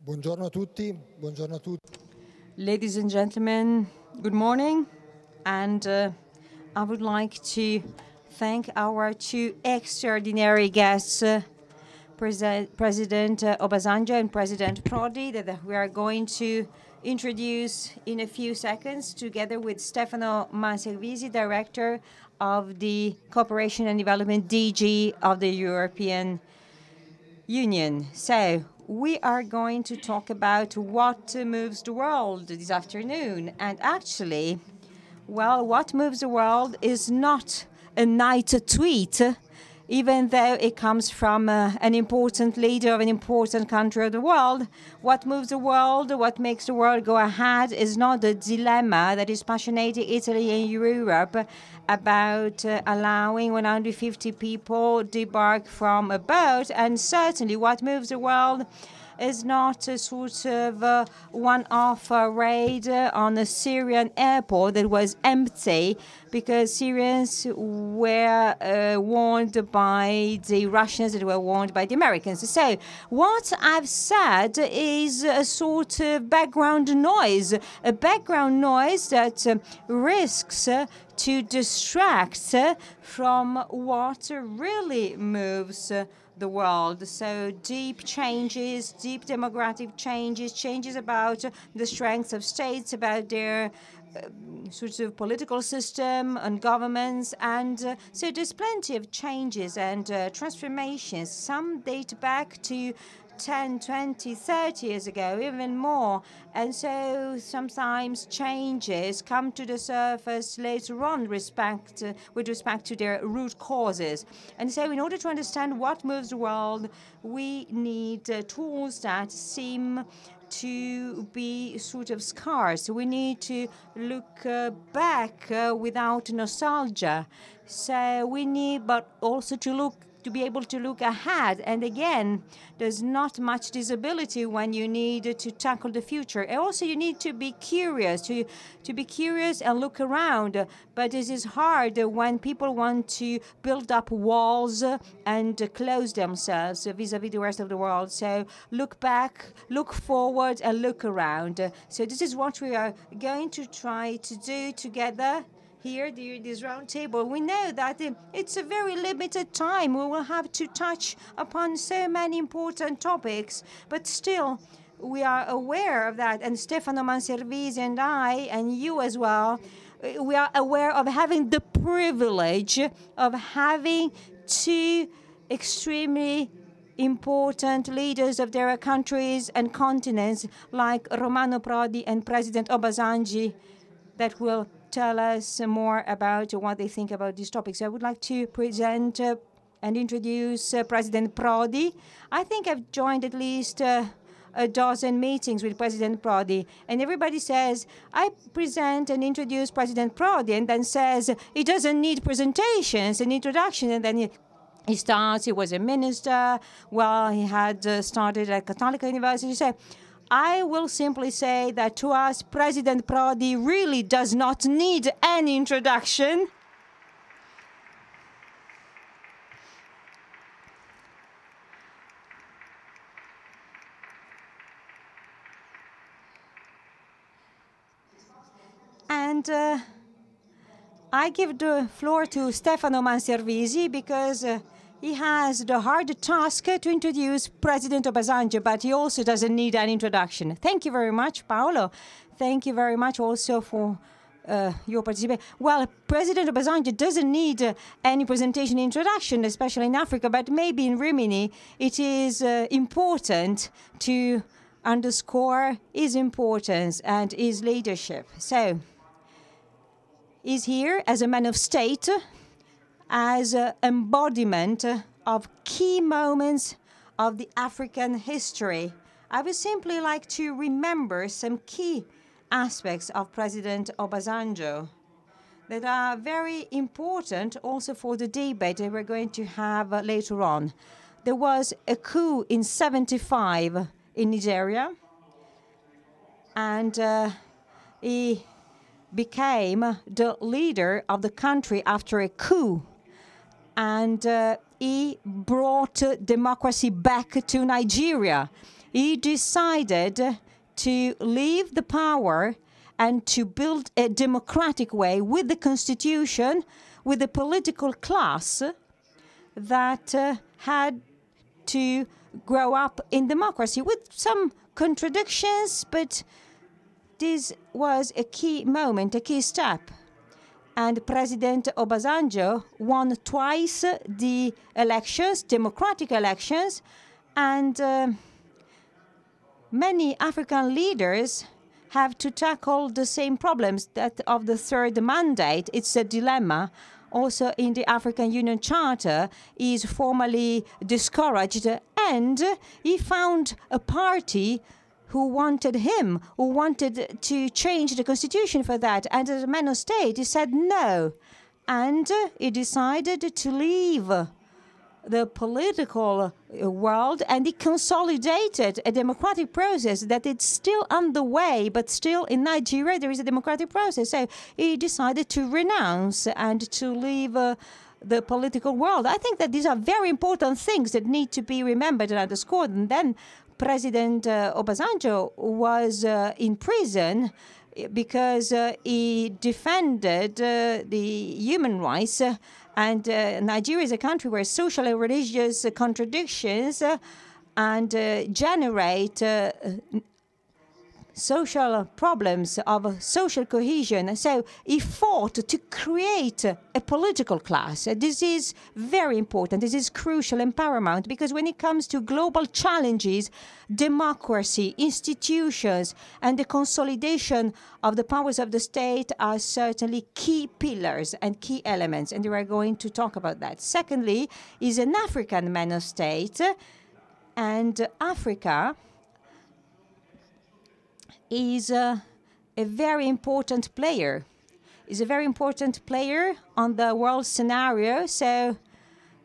Buongiorno a tutti. Buongiorno a tutti. Ladies and gentlemen, good morning. And I would like to thank our two extraordinary guests, President Obasanjo and President Prodi, that we are going to introduce in a few seconds, together with Stefano Manservisi, Director of the Cooperation and Development DG of the European Union. So we are going to talk about what moves the world this afternoon. And actually, well, what moves the world is not a nice tweet, even though it comes from an important leader of an important country of the world. What moves the world, what makes the world go ahead is not the dilemma that is passionating Italy and Europe about allowing 150 people debark from a boat. And certainly what moves the world is not a sort of one-off raid on a Syrian airport that was empty because Syrians were warned by the Russians, that were warned by the Americans. So what I've said is a sort of background noise, a background noise that risks to distract from what really moves the world. So deep changes, deep demographic changes, changes about the strengths of states, about their sort of political system and governments. And so there's plenty of changes and transformations. Some date back to 10, 20, 30 years ago, even more. And so sometimes changes come to the surface later on with respect to their root causes. And so in order to understand what moves the world, we need tools that seem to be sort of scarce. We need to look back without nostalgia. So we need, but also to be able to look ahead. And again, there's not much disability when you need to tackle the future. And also you need to be curious, to be curious and look around. But this is hard when people want to build up walls and close themselves vis-a-vis the rest of the world. So look back, look forward, and look around. So this is what we are going to try to do together here, this round table. We know that it's a very limited time. We will have to touch upon so many important topics, but still we are aware of that. And Stefano Manservisi and I, and you as well, we are aware of having the privilege of having two extremely important leaders of their countries and continents, like Romano Prodi and President Obasanjo, that will tell us more about what they think about these topics. I would like to present and introduce President Prodi. I think I've joined at least a dozen meetings with President Prodi, and everybody says, I present and introduce President Prodi, and then says, he doesn't need presentations and introduction, and then he starts, he was a minister, well, he had started at Catholic University. So I will simply say that to us, President Prodi really does not need any introduction. And I give the floor to Stefano Manservisi because he has the hard task to introduce President Obasanjo, but he also doesn't need an introduction. Thank you very much, Paolo. Thank you very much also for your participation. Well, President Obasanjo doesn't need any presentation introduction, especially in Africa, but maybe in Rimini it is important to underscore his importance and his leadership. So he's here as a man of state, as an embodiment of key moments of the African history. I would simply like to remember some key aspects of President Obasanjo that are very important also for the debate that we're going to have later on. There was a coup in '75 in Nigeria, and he became the leader of the country after a coup. And he brought democracy back to Nigeria. he decided to leave the power and to build a democratic way with the constitution, with the political class that had to grow up in democracy with some contradictions, but this was a key moment, a key step. And President Obasanjo won twice the elections, democratic elections, and many African leaders have to tackle the same problems that of the third mandate. It's a dilemma. Also in the African Union Charter is formally discouraged, and he found a party who wanted him, who wanted to change the constitution for that. And as a man of state, he said no. And he decided to leave the political world, and he consolidated a democratic process that it's still underway, but still in Nigeria there is a democratic process. So he decided to renounce and to leave the political world. I think that these are very important things that need to be remembered and underscored. And then President Obasanjo was in prison because he defended the human rights. And Nigeria is a country where social and religious contradictions generate social problems of social cohesion. So he fought to create a political class. This is very important. This is crucial and paramount, because when it comes to global challenges, democracy, institutions, and the consolidation of the powers of the state are certainly key pillars and key elements, and we are going to talk about that. Secondly, is an African man of state, and Africa is a very important player. Is a very important player on the world scenario. So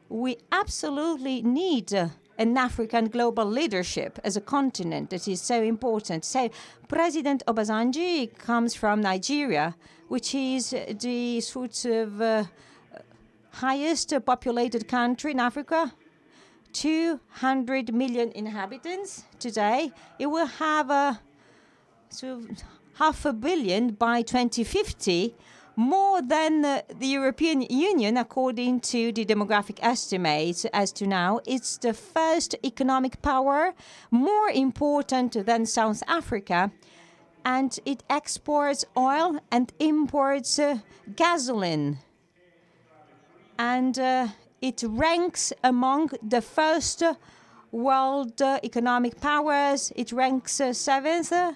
we absolutely need an African global leadership as a continent. That is so important. So President Obasanjo comes from Nigeria, which is the sort of highest populated country in Africa. 200 million inhabitants today. It will have so 500 million by 2050, more than the European Union, according to the demographic estimates as to now. It's the first economic power, more important than South Africa, and it exports oil and imports gasoline. And it ranks among the first world economic powers. It ranks 7th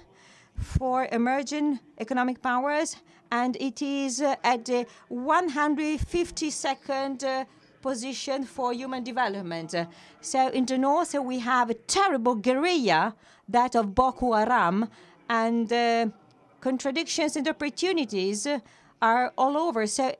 for emerging economic powers, and it is at the 152nd position for human development. So in the north we have a terrible guerrilla, that of Boko Haram, and contradictions and opportunities are all over. So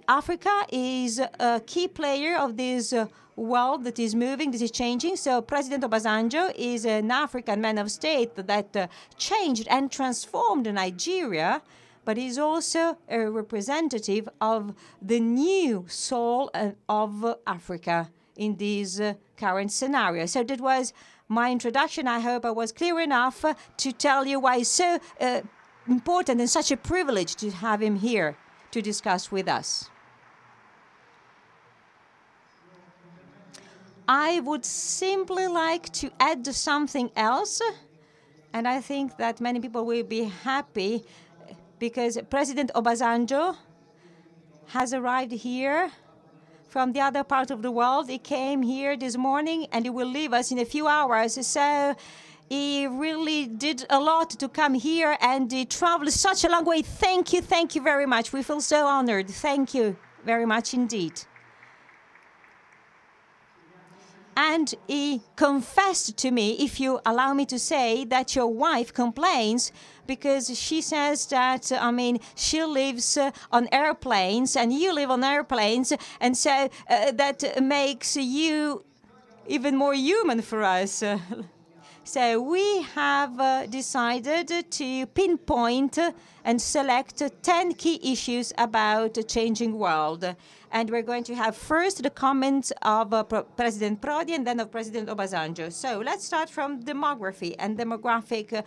Africa is a key player of this world that is moving, that is changing. So President Obasanjo is an African man of state that changed and transformed Nigeria, but is also a representative of the new soul of Africa in this current scenario. So that was my introduction. I hope I was clear enough to tell you why it's so important and such a privilege to have him here to discuss with us. I would simply like to add something else, and I think that many people will be happy, because President Obasanjo has arrived here from the other part of the world. He came here this morning and he will leave us in a few hours. So he really did a lot to come here, and he traveled such a long way. Thank you very much. We feel so honored. Thank you very much indeed. And he confessed to me, if you allow me to say, that your wife complains because she says that, she lives on airplanes and you live on airplanes, and so that makes you even more human for us. So we have decided to pinpoint and select 10 key issues about a changing world. And we're going to have first the comments of President Prodi and then of President Obasanjo. So let's start from demography and demographic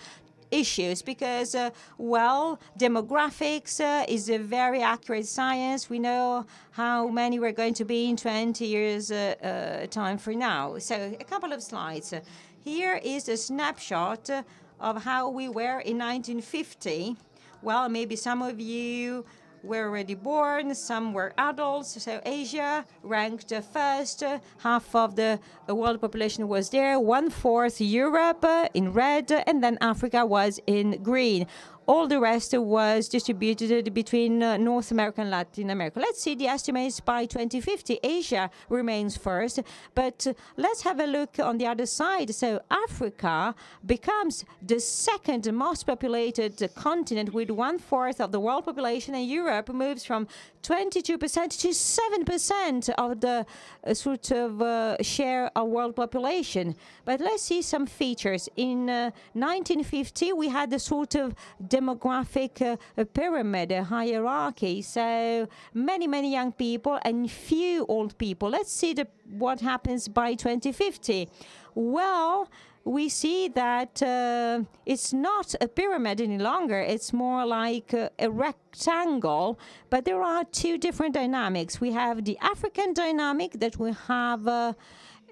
issues, because, well, demographics is a very accurate science. We know how many we're going to be in 20 years time from now. So a couple of slides. Here is a snapshot of how we were in 1950. Well, maybe some of you were already born, some were adults. So Asia ranked first. Half of the world population was there. 1/4 Europe in red, and then Africa was in green. All the rest was distributed between North America and Latin America. Let's see the estimates by 2050. Asia remains first, but let's have a look on the other side. So Africa becomes the second most populated continent with 1/4 of the world population, and Europe moves from 22% to 7% of the share of world population. But let's see some features. In 1950, we had the sort of demographic pyramid, a hierarchy. So many young people and few old people. Let's see what happens by 2050. Well, we see that it's not a pyramid any longer. It's more like a rectangle, but there are two different dynamics. We have the African dynamic that we have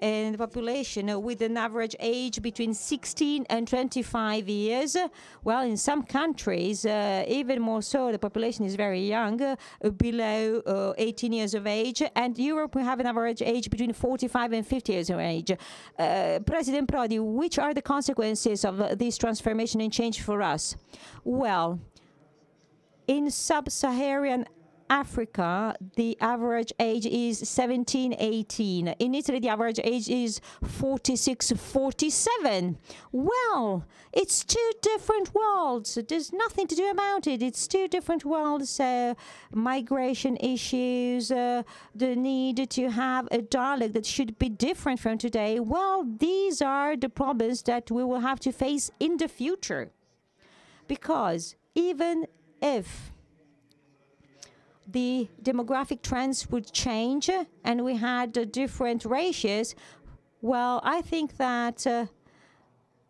in the population with an average age between 16 and 25 years. Well, in some countries, even more so, the population is very young, below 18 years of age. And Europe, we have an average age between 45 and 50 years of age. President Prodi, which are the consequences of this transformation and change for us? Well, in sub-Saharan Africa, the average age is 17, 18. In Italy, the average age is 46, 47. Well, it's two different worlds. There's nothing to do about it. It's two different worlds. Migration issues, the need to have a dialogue that should be different from today. Well, these are the problems that we will have to face in the future. Because even if the demographic trends would change and we had different ratios, well, I think that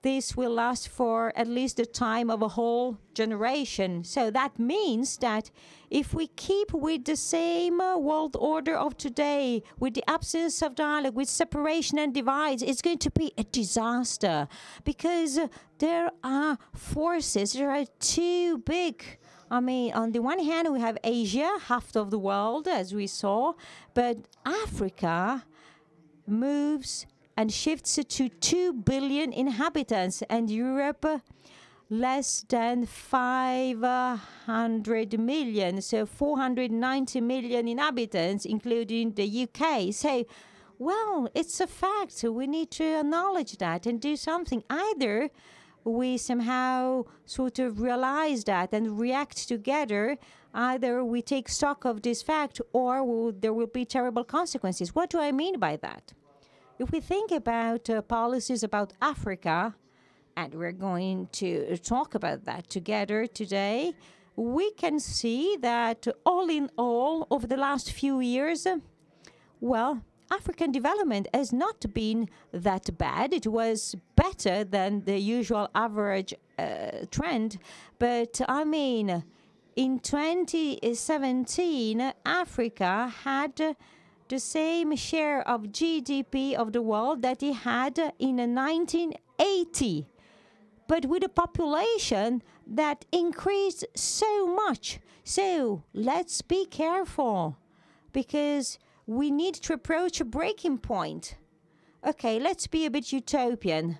this will last for at least the time of a whole generation. So that means that if we keep with the same world order of today, with the absence of dialogue, with separation and divides, it's going to be a disaster, because there are forces that are too big. I mean, on the one hand, we have Asia, half of the world, as we saw, but Africa moves and shifts to 2 billion inhabitants, and Europe less than 500 million, so 490 million inhabitants, including the UK. So, well, it's a fact. We need to acknowledge that and do something. Either we somehow sort of realize that and react together. Either we take stock of this fact, or there will be terrible consequences. What do I mean by that? If we think about policies about Africa, and we're going to talk about that together today, we can see that all in all, over the last few years, well, African development has not been that bad. It was better than the usual average trend. But I mean, in 2017, Africa had the same share of GDP of the world that it had in 1980, but with a population that increased so much. So let's be careful, because we need to approach a breaking point. Okay, let's be a bit utopian.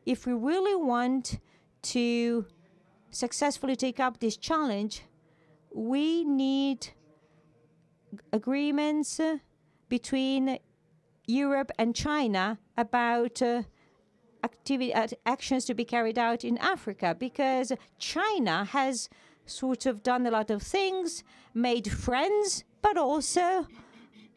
If we really want to successfully take up this challenge, we need agreements between Europe and China about actions to be carried out in Africa, because China has sort of done a lot of things, made friends, but also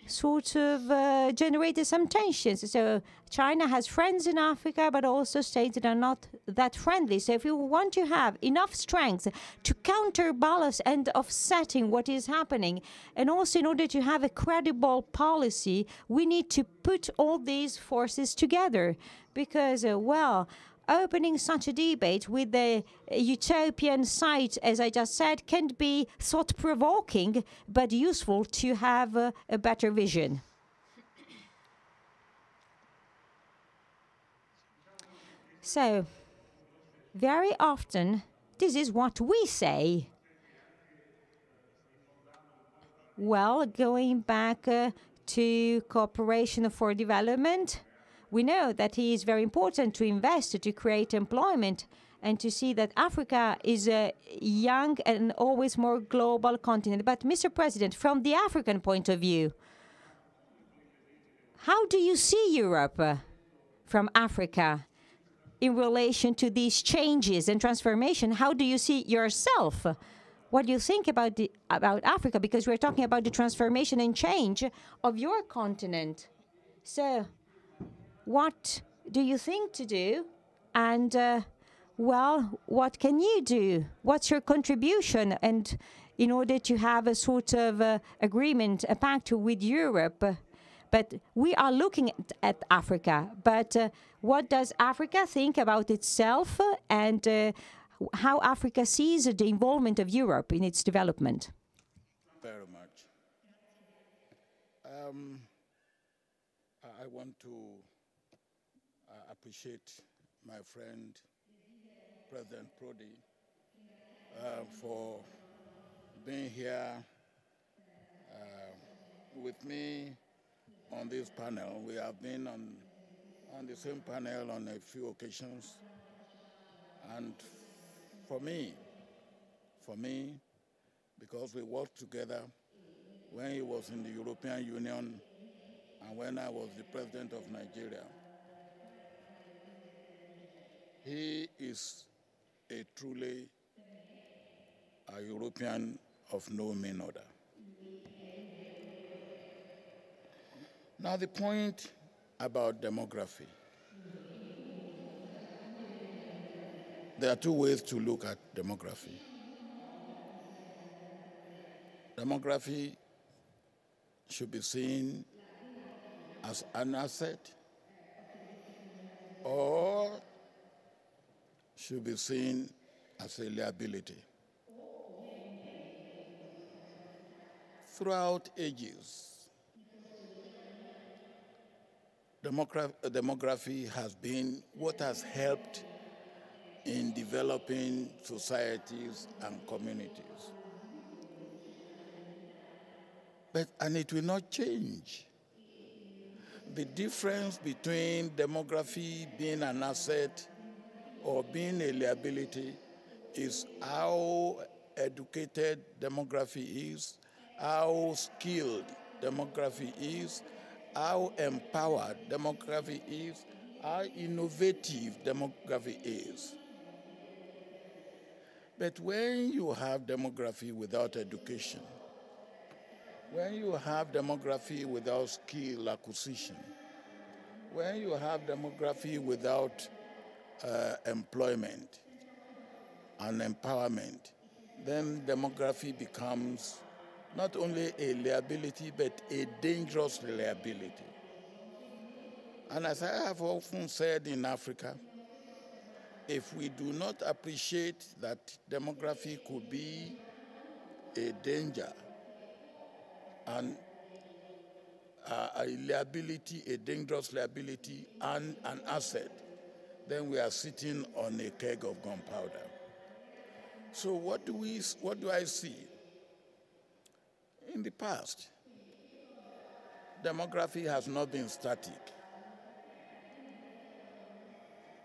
sort of generated some tensions. So China has friends in Africa, but also states that are not that friendly. So if you want to have enough strength to counterbalance and offsetting what is happening, and also in order to have a credible policy, we need to put all these forces together. Because, well, opening such a debate with the utopian side, as I just said, can be thought-provoking, but useful to have a better vision. So, very often, this is what we say. Well, going back to cooperation for development, we know that it is very important to invest, to create employment, and to see that Africa is a young and always more global continent. But, Mr. President, from the African point of view, how do you see Europe from Africa in relation to these changes and transformation? How do you see yourself? What do you think about Africa? Because we're talking about the transformation and change of your continent. So, what do you think to do? And, well, what can you do? What's your contribution? And in order to have a sort of agreement, a pact with Europe. But we are looking at Africa. But what does Africa think about itself and how Africa sees the involvement of Europe in its development? Very much. I want to appreciate my friend, President Prodi, for being here with me on this panel. We have been on the same panel on a few occasions. And for me, because we worked together when he was in the European Union and when I was the president of Nigeria, he is a truly a European of no mean order. Now the point about demography. There are two ways to look at demography. Demography should be seen as an asset or should be seen as a liability. Throughout ages, demography has been what has helped in developing societies and communities. And it will not change. The difference between demography being an asset or being a liability is how educated demography is, how skilled demography is, how empowered demography is, how innovative demography is. But when you have demography without education, when you have demography without skill acquisition, when you have demography without employment and empowerment, then demography becomes not only a liability, but a dangerous liability. And as I have often said in Africa, if we do not appreciate that demography could be a danger and a liability, a dangerous liability, and an asset, then we are sitting on a keg of gunpowder. So what do I see? In the past, demography has not been static.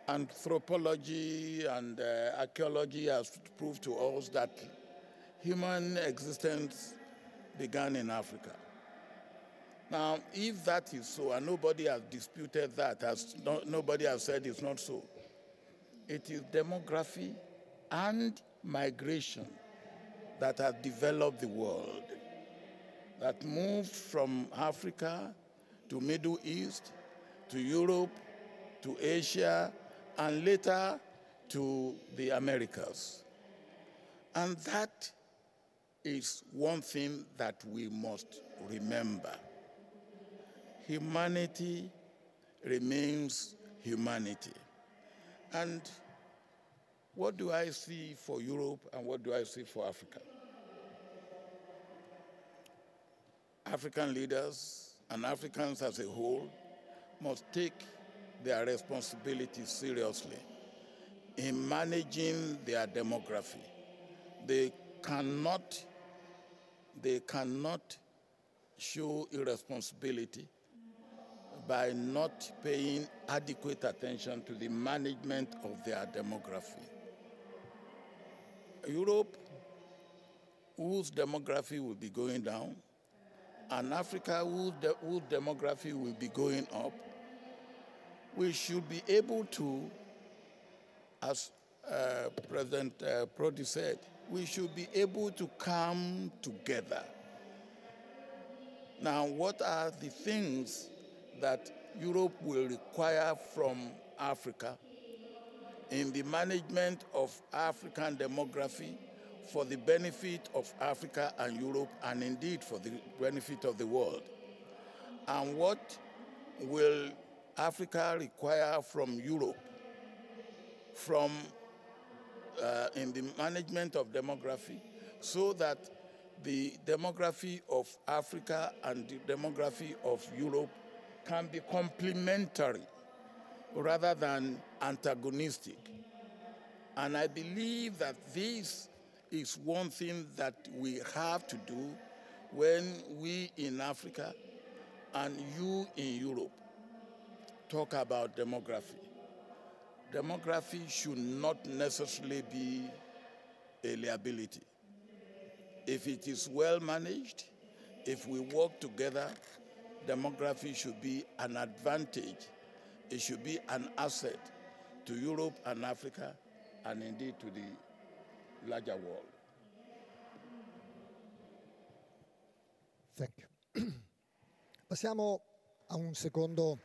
Anthropology and archaeology has proved to us that human existence began in Africa. Now, if that is so, and nobody has disputed that, nobody has said it's not so, it is demography and migration that have developed the world. that moved from Africa to Middle East, to Europe, to Asia, and later to the Americas. And that is one thing that we must remember. Humanity remains humanity. And what do I see for Europe and what do I see for Africa? African leaders and Africans as a whole must take their responsibilities seriously in managing their demography. They cannot show irresponsibility by not paying adequate attention to the management of their demography. Europe, whose demography will be going down, and Africa, whose demography will be going up, we should be able to, as President Prodi said, we should be able to come together. Now, what are the things that Europe will require from Africa in the management of African demography for the benefit of Africa and Europe, and indeed for the benefit of the world? And what will Africa require from Europe in the management of demography, so that the demography of Africa and the demography of Europe can be complementary rather than antagonistic? And I believe that this is one thing that we have to do when we in Africa and you in Europe talk about demography. Demography should not necessarily be a liability. If it is well managed, if we work together, demography should be an advantage. It should be an asset to Europe and Africa, and indeed to the larger world. Thank you. Passiamo a un secondo.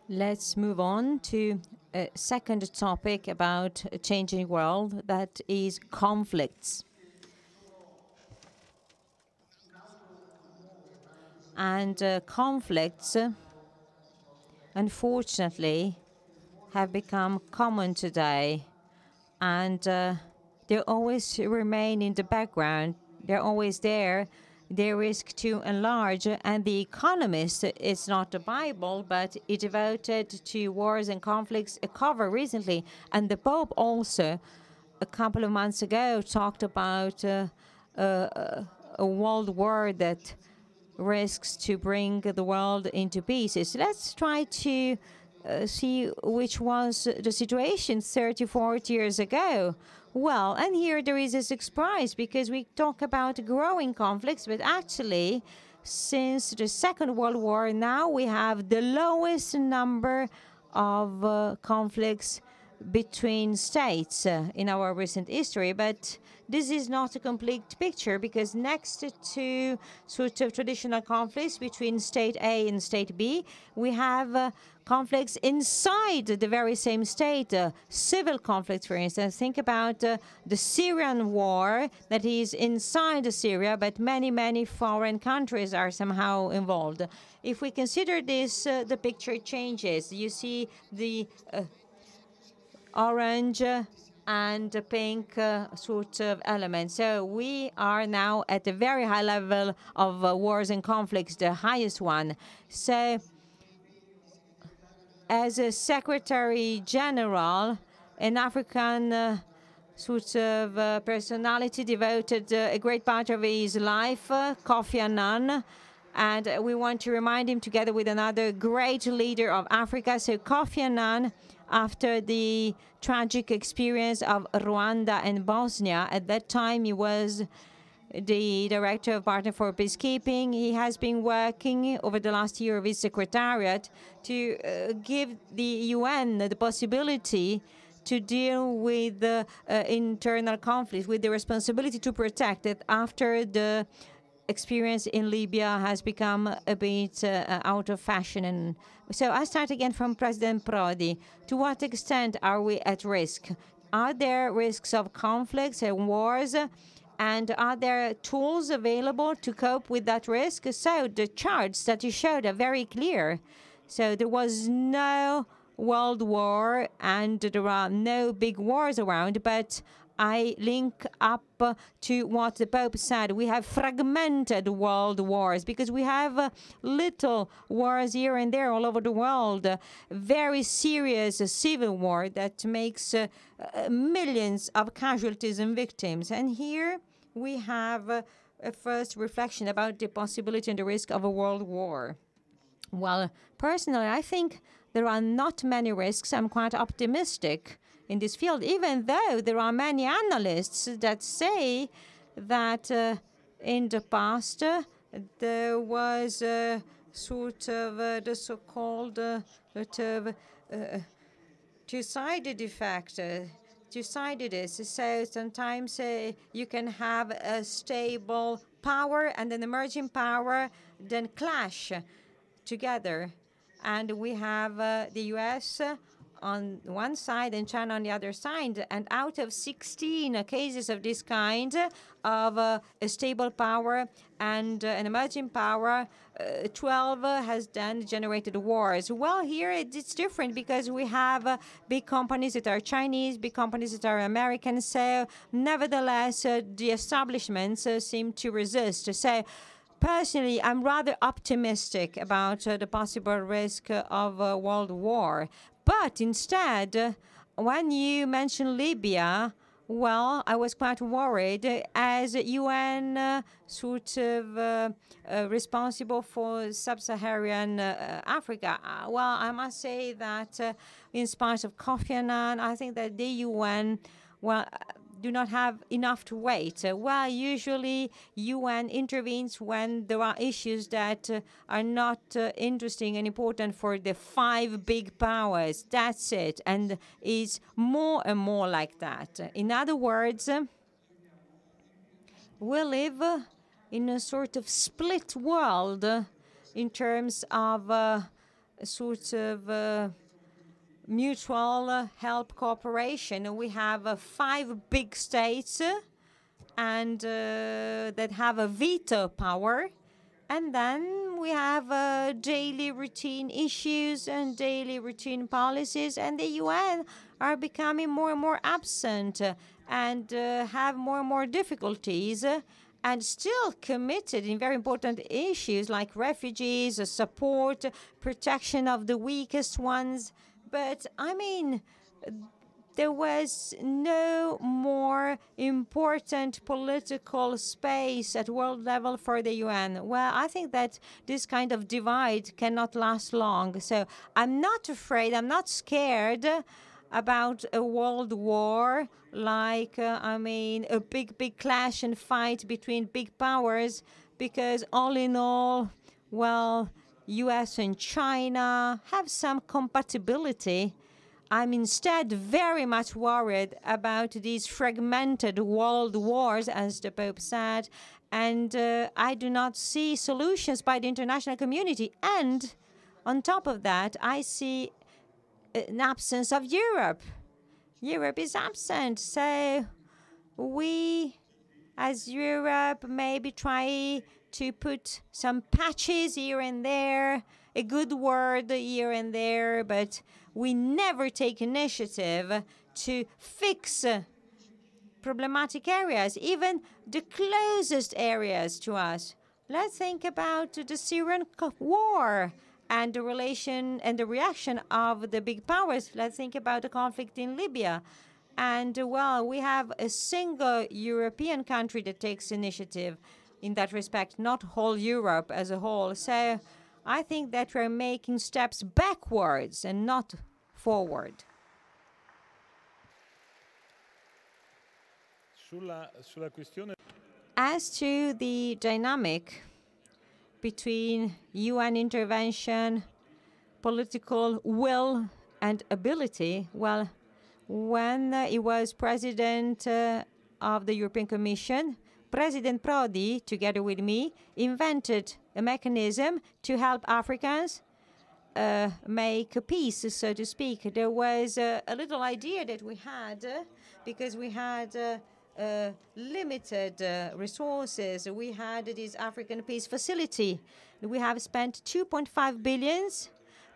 Let's move on to a second topic about a changing world, that is conflicts. And conflicts, unfortunately, have become common today. And they always remain in the background. They're always there. They risk to enlarge. And The Economist is not the Bible, but it devoted to wars and conflicts a cover recently. And the Pope also, a couple of months ago, talked about a world war that risks to bring the world into pieces. Let's try to see which was the situation 30, 40 years ago. Well, and here there is a surprise, because we talk about growing conflicts, but actually, since the Second World War, now we have the lowest number of conflicts between states in our recent history. But this is not a complete picture, because next to sort of traditional conflicts between state A and state B, we have conflicts inside the very same state, civil conflicts, for instance. Think about the Syrian war that is inside Syria, but many, many foreign countries are somehow involved. If we consider this, the picture changes. You see the orange and the pink sort of elements. So we are now at a very high level of wars and conflicts, the highest one. So as a Secretary General, an African sort of personality devoted a great part of his life, Kofi Annan, and we want to remind him together with another great leader of Africa. So Kofi Annan, after the tragic experience of Rwanda and Bosnia, at that time he was the director of Partner for Peacekeeping. He has been working over the last year of his secretariat to give the UN the possibility to deal with the internal conflict, with the responsibility to protect it after the experience in Libya has become a bit out of fashion. And so I start again from President Prodi. To what extent are we at risk? Are there risks of conflicts and wars? And are there tools available to cope with that risk? So the charts that you showed are very clear. So there was no world war and there are no big wars around, but I link up to what the Pope said. We have fragmented world wars because we have little wars here and there all over the world. Very serious civil war that makes millions of casualties and victims. And here we have a first reflection about the possibility and the risk of a world war. Well, personally, I think there are not many risks. I'm quite optimistic in this field, even though there are many analysts that say that in the past there was a sort of the so-called two-sided effect. Two-sidedness. So sometimes you can have a stable power and an emerging power then clash together. And we have the US on one side and China on the other side. And out of 16 cases of this kind of a stable power and an emerging power, 12 has then generated wars. Well, here it's different because we have big companies that are Chinese, big companies that are American. So nevertheless, the establishments seem to resist. So personally, I'm rather optimistic about the possible risk of a world war. But instead, when you mentioned Libya, well, I was quite worried as UN sort of responsible for sub-Saharan Africa. Well, I must say that in spite of Kofi Annan, I think that the UN, well, do not have enough to wait. Well, usually UN intervenes when there are issues that are not interesting and important for the 5 big powers. That's it. And it's more and more like that. In other words, we live in a sort of split world in terms of sort of mutual help cooperation. We have 5 big states and that have a veto power. And then we have daily routine issues and daily routine policies. And the UN are becoming more and more absent and have more and more difficulties and still committed in very important issues like refugees, support, protection of the weakest ones. But, I mean, there was no more important political space at world level for the UN. Well, I think that this kind of divide cannot last long. So I'm not afraid, I'm not scared about a world war, like, a big clash and fight between big powers, because all in all, well, US and China have some compatibility. I'm instead very much worried about these fragmented world wars, as the Pope said, and I do not see solutions by the international community. And on top of that, I see an absence of Europe. Europe is absent, so we, as Europe, maybe try to put some patches here and there, a good word here and there, but we never take initiative to fix problematic areas, even the closest areas to us. Let's think about the Syrian war and the relation and the reaction of the big powers. Let's think about the conflict in Libya. And, well, we have a single European country that takes initiative in that respect, not whole Europe as a whole. So I think that we're making steps backwards and not forward. As to the dynamic between UN intervention, political will and ability, well, when he was president of the European Commission, President Prodi, together with me, invented a mechanism to help Africans make peace, so to speak. There was a little idea that we had because we had limited resources. We had this African Peace Facility. We have spent 2.5 billion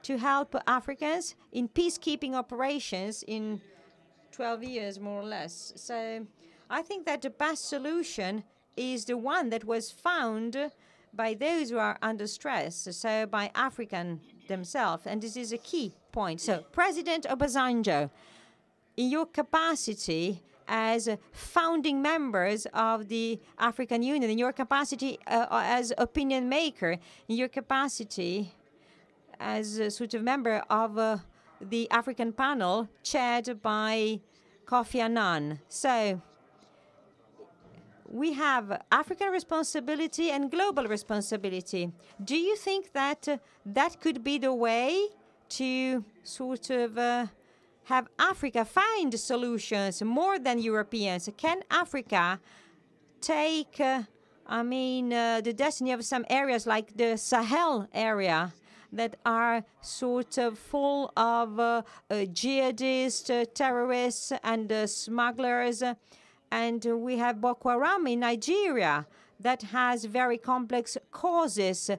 to help Africans in peacekeeping operations in 12 years, more or less. So I think that the best solution is the one that was found by those who are under stress, so by African themselves, and this is a key point. So, President Obasanjo, in your capacity as founding members of the African Union, in your capacity as opinion maker, in your capacity as a sort of member of the African panel chaired by Kofi Annan. So, we have African responsibility and global responsibility. Do you think that that could be the way to sort of have Africa find solutions more than Europeans? Can Africa take, the destiny of some areas like the Sahel area that are sort of full of jihadists, terrorists, and smugglers? And we have Boko Haram in Nigeria that has very complex causes.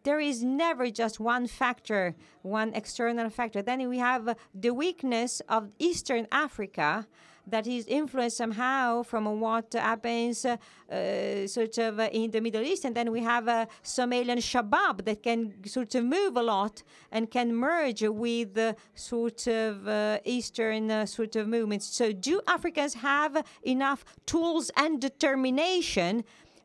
There is never just one factor, one external factor. Then we have the weakness of Eastern Africa that is influenced somehow from what happens sort of in the Middle East. And then we have Somalian Shabab that can sort of move a lot and can merge with sort of Eastern sort of movements. So do Africans have enough tools and determination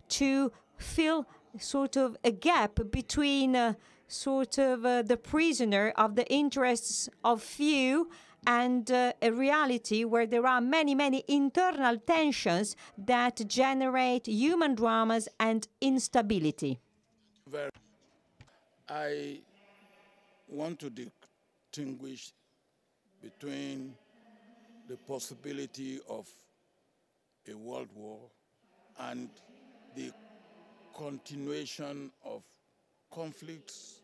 to fill sort of a gap between the prisoner of the interests of few and a reality where there are many, many internal tensions that generate human dramas and instability? I want to distinguish between the possibility of a world war and the continuation of conflicts,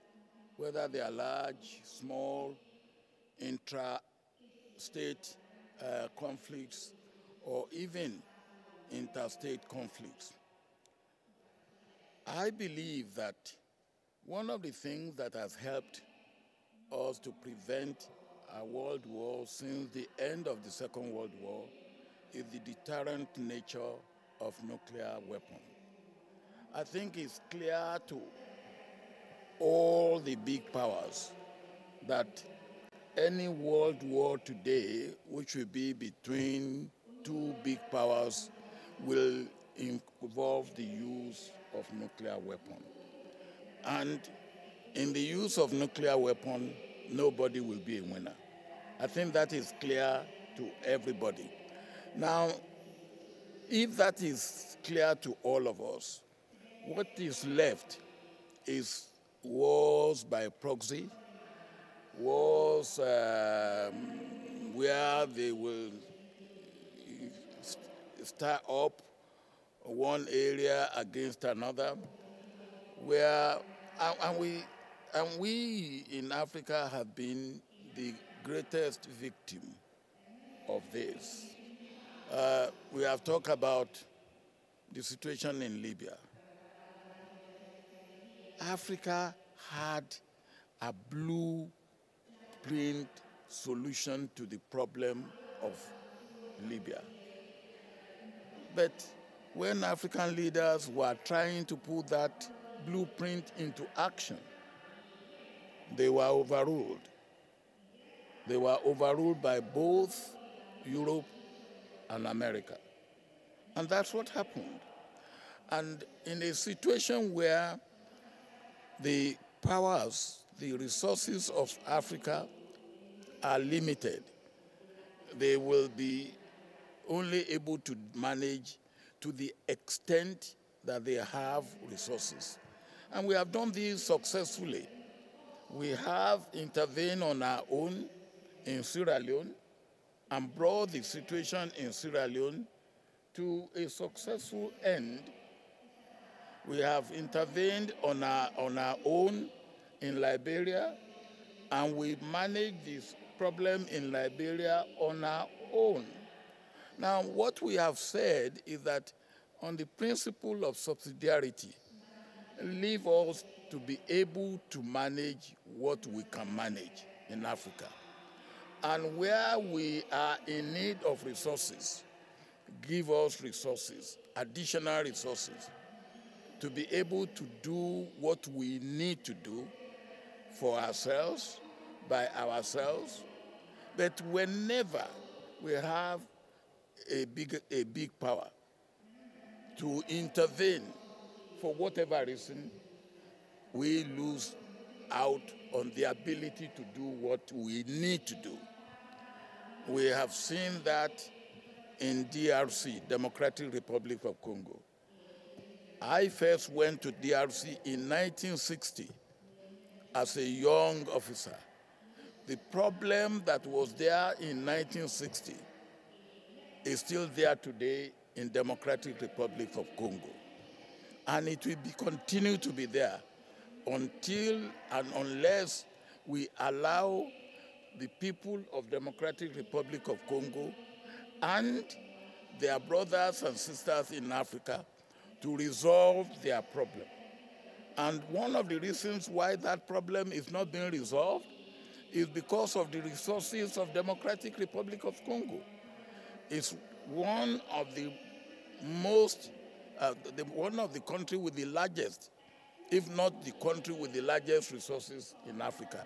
whether they are large, small, intra-state conflicts, or even interstate conflicts. I believe that one of the things that has helped us to prevent a world war since the end of the Second World War is the deterrent nature of nuclear weapons. I think it's clear to all the big powers that any world war today, which will be between two big powers, will involve the use of nuclear weapons. And in the use of nuclear weapons, nobody will be a winner. I think that is clear to everybody. Now, if that is clear to all of us, what is left is wars by proxy, wars where they will start up one area against another, and we in Africa have been the greatest victim of this. We have talked about the situation in Libya. Africa had a blueprint solution to the problem of Libya. But when African leaders were trying to put that blueprint into action, they were overruled. They were overruled by both Europe and America. And that's what happened. And in a situation where the powers, the resources of Africa are limited, they will be only able to manage to the extent that they have resources. And we have done this successfully. We have intervened on our own in Sierra Leone. and brought the situation in Sierra Leone to a successful end. We have intervened on our own in Liberia, and we managed this problem in Liberia on our own. Now, what we have said is that on the principle of subsidiarity, leave us to be able to manage what we can manage in Africa. And where we are in need of resources, give us resources, additional resources, to be able to do what we need to do for ourselves, by ourselves. But whenever we have a big power to intervene for whatever reason, we lose out on the ability to do what we need to do. We have seen that in DRC, Democratic Republic of Congo. I first went to DRC in 1960 as a young officer. The problem that was there in 1960 is still there today in Democratic Republic of Congo. And it will continue to be there until and unless we allow the people of Democratic Republic of Congo and their brothers and sisters in Africa to resolve their problem. And one of the reasons why that problem is not being resolved is because of the resources of Democratic Republic of Congo. It's one of the most, one of the countries with the largest, if not the country with the largest resources in Africa.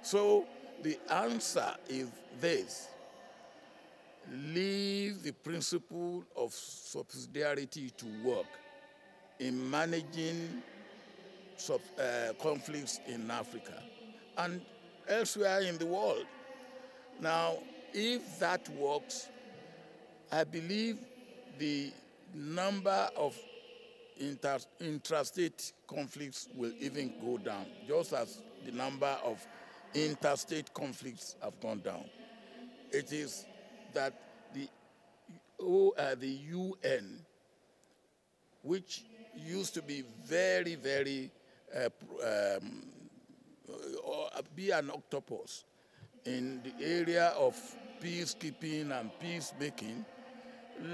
So the answer is this: leave the principle of subsidiarity to work in managing conflicts in Africa and elsewhere in the world. Now, if that works, I believe the number of intrastate conflicts will even go down, just as the number of interstate conflicts have gone down. It is that the UN, which used to be very, very, be an octopus in the area of peacekeeping and peacemaking,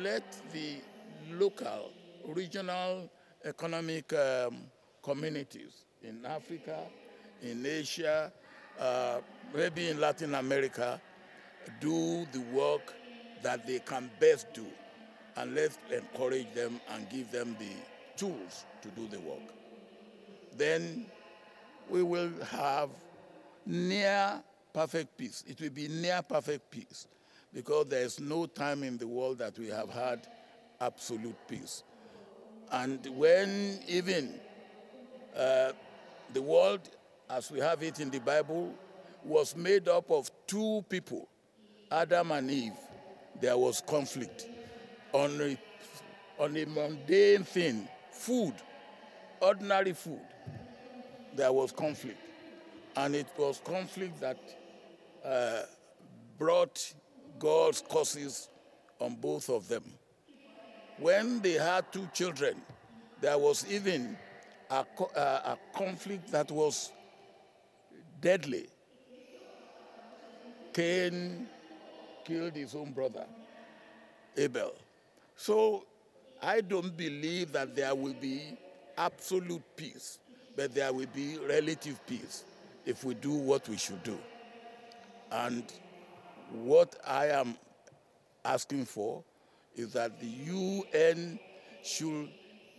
let the local, regional economic communities in Africa, in Asia, maybe in Latin America, do the work that they can best do. And let's encourage them and give them the tools to do the work. Then we will have near perfect peace. It will be near perfect peace, because there is no time in the world that we have had absolute peace. And when even the world, as we have it in the Bible, was made up of two people, Adam and Eve, there was conflict on a mundane thing, food, ordinary food. There was conflict. And it was conflict that brought God's curses on both of them. When they had two children, there was even a conflict that was deadly. Cain killed his own brother, Abel. So I don't believe that there will be absolute peace, but there will be relative peace if we do what we should do. And what I am asking for is that the UN should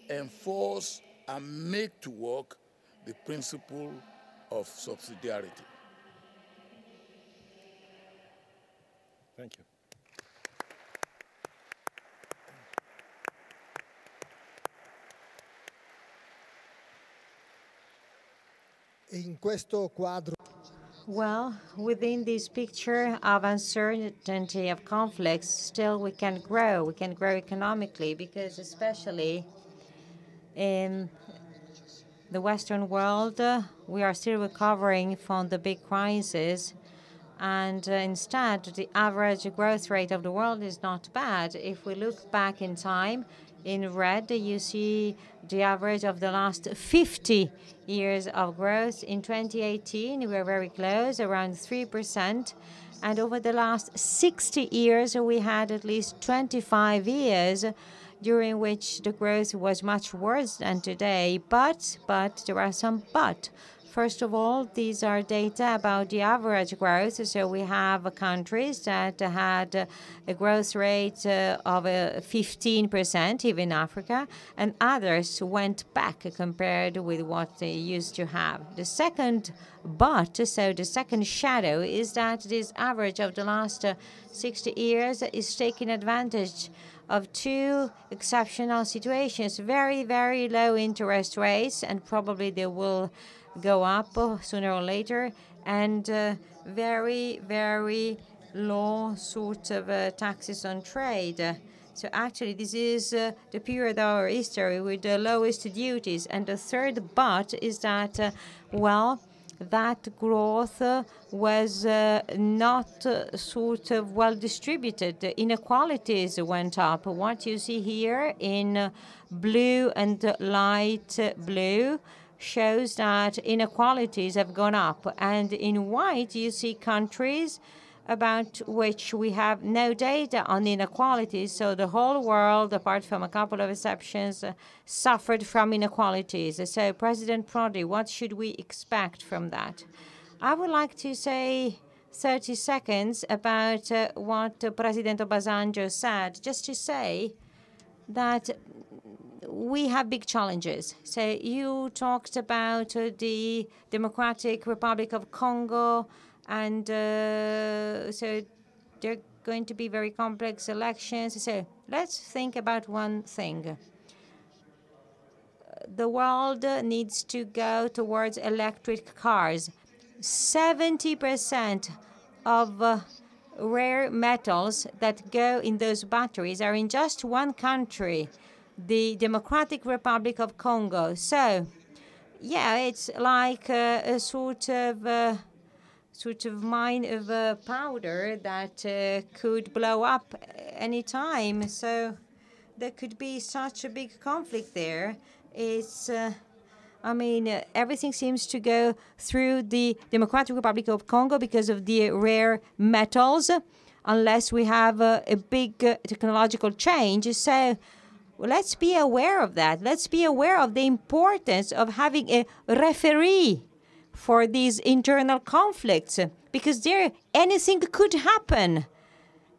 enforce and make to work the principle of subsidiarity. Thank you. In questo quadro Well, within this picture of uncertainty of conflicts, still we can grow. We can grow economically, because especially in the Western world, we are still recovering from the big crisis, And instead, the average growth rate of the world is not bad. If we look back in time, in red, you see the average of the last 50 years of growth. In 2018, we were very close, around 3%. And over the last 60 years, we had at least 25 years during which the growth was much worse than today. But there are some but. First of all, these are data about the average growth. So we have countries that had a growth rate of 15%, even Africa, and others went back compared with what they used to have. The second but, so the second shadow, is that this average of the last 60 years is taking advantage of two exceptional situations: very, very low interest rates, and probably they will go up sooner or later, and very, very low sort of taxes on trade. So actually, this is the period of our history with the lowest duties. And the third but is that, well, that growth was not sort of well distributed. The inequalities went up. What you see here in blue and light blue shows that inequalities have gone up. And in white, you see countries about which we have no data on inequalities. So the whole world, apart from a couple of exceptions, suffered from inequalities. So President Prodi, what should we expect from that? I would like to say 30 seconds about what President Obasanjo said, just to say that we have big challenges. So you talked about the Democratic Republic of Congo, and so there are going to be very complex elections. So let's think about one thing. The world needs to go towards electric cars. 70% of rare metals that go in those batteries are in just one country, the Democratic Republic of Congo. So, yeah, it's like a sort of mine of powder that could blow up any time. So there could be such a big conflict there. It's, I mean, everything seems to go through the Democratic Republic of Congo because of the rare metals, unless we have a big technological change. So let's be aware of that. Let's be aware of the importance of having a referee for these internal conflicts, because there anything could happen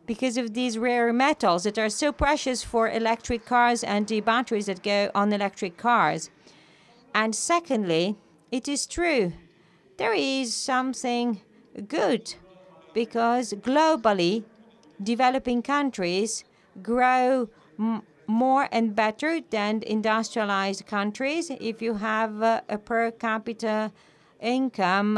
because of these rare metals that are so precious for electric cars and the batteries that go on electric cars. And secondly, it is true, there is something good, because globally, developing countries grow more and better than industrialized countries. If you have a per capita income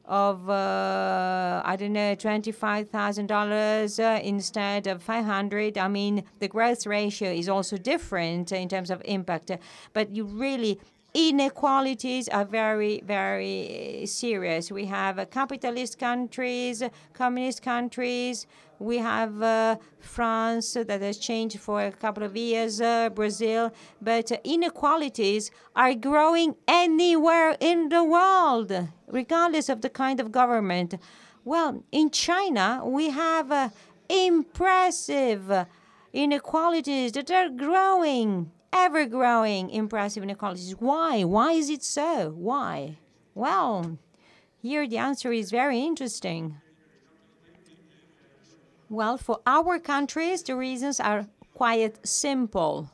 of, I don't know, $25,000 instead of 500, I mean, the growth ratio is also different in terms of impact. But you really, inequalities are very, very serious. We have capitalist countries, communist countries. We have France that has changed for a couple of years, Brazil. But inequalities are growing anywhere in the world, regardless of the kind of government. Well, in China, we have impressive inequalities that are growing, ever-growing, impressive inequalities. Why? Why is it so? Why? Well, here the answer is very interesting. Well, for our countries, the reasons are quite simple.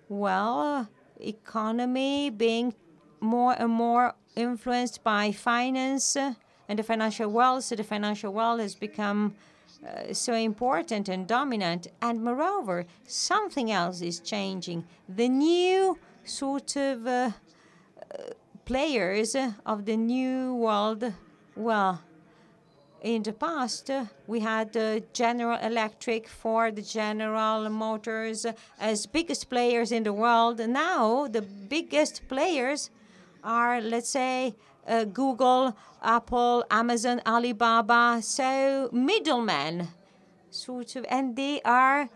Well, economy being more and more influenced by finance and the financial world, so the financial world has become so important and dominant. And moreover, something else is changing. The new sort of players of the new world, well, in the past, we had General Electric, Ford, General Motors as biggest players in the world. Now, the biggest players are, let's say, Google, Apple, Amazon, Alibaba, so middlemen, and they are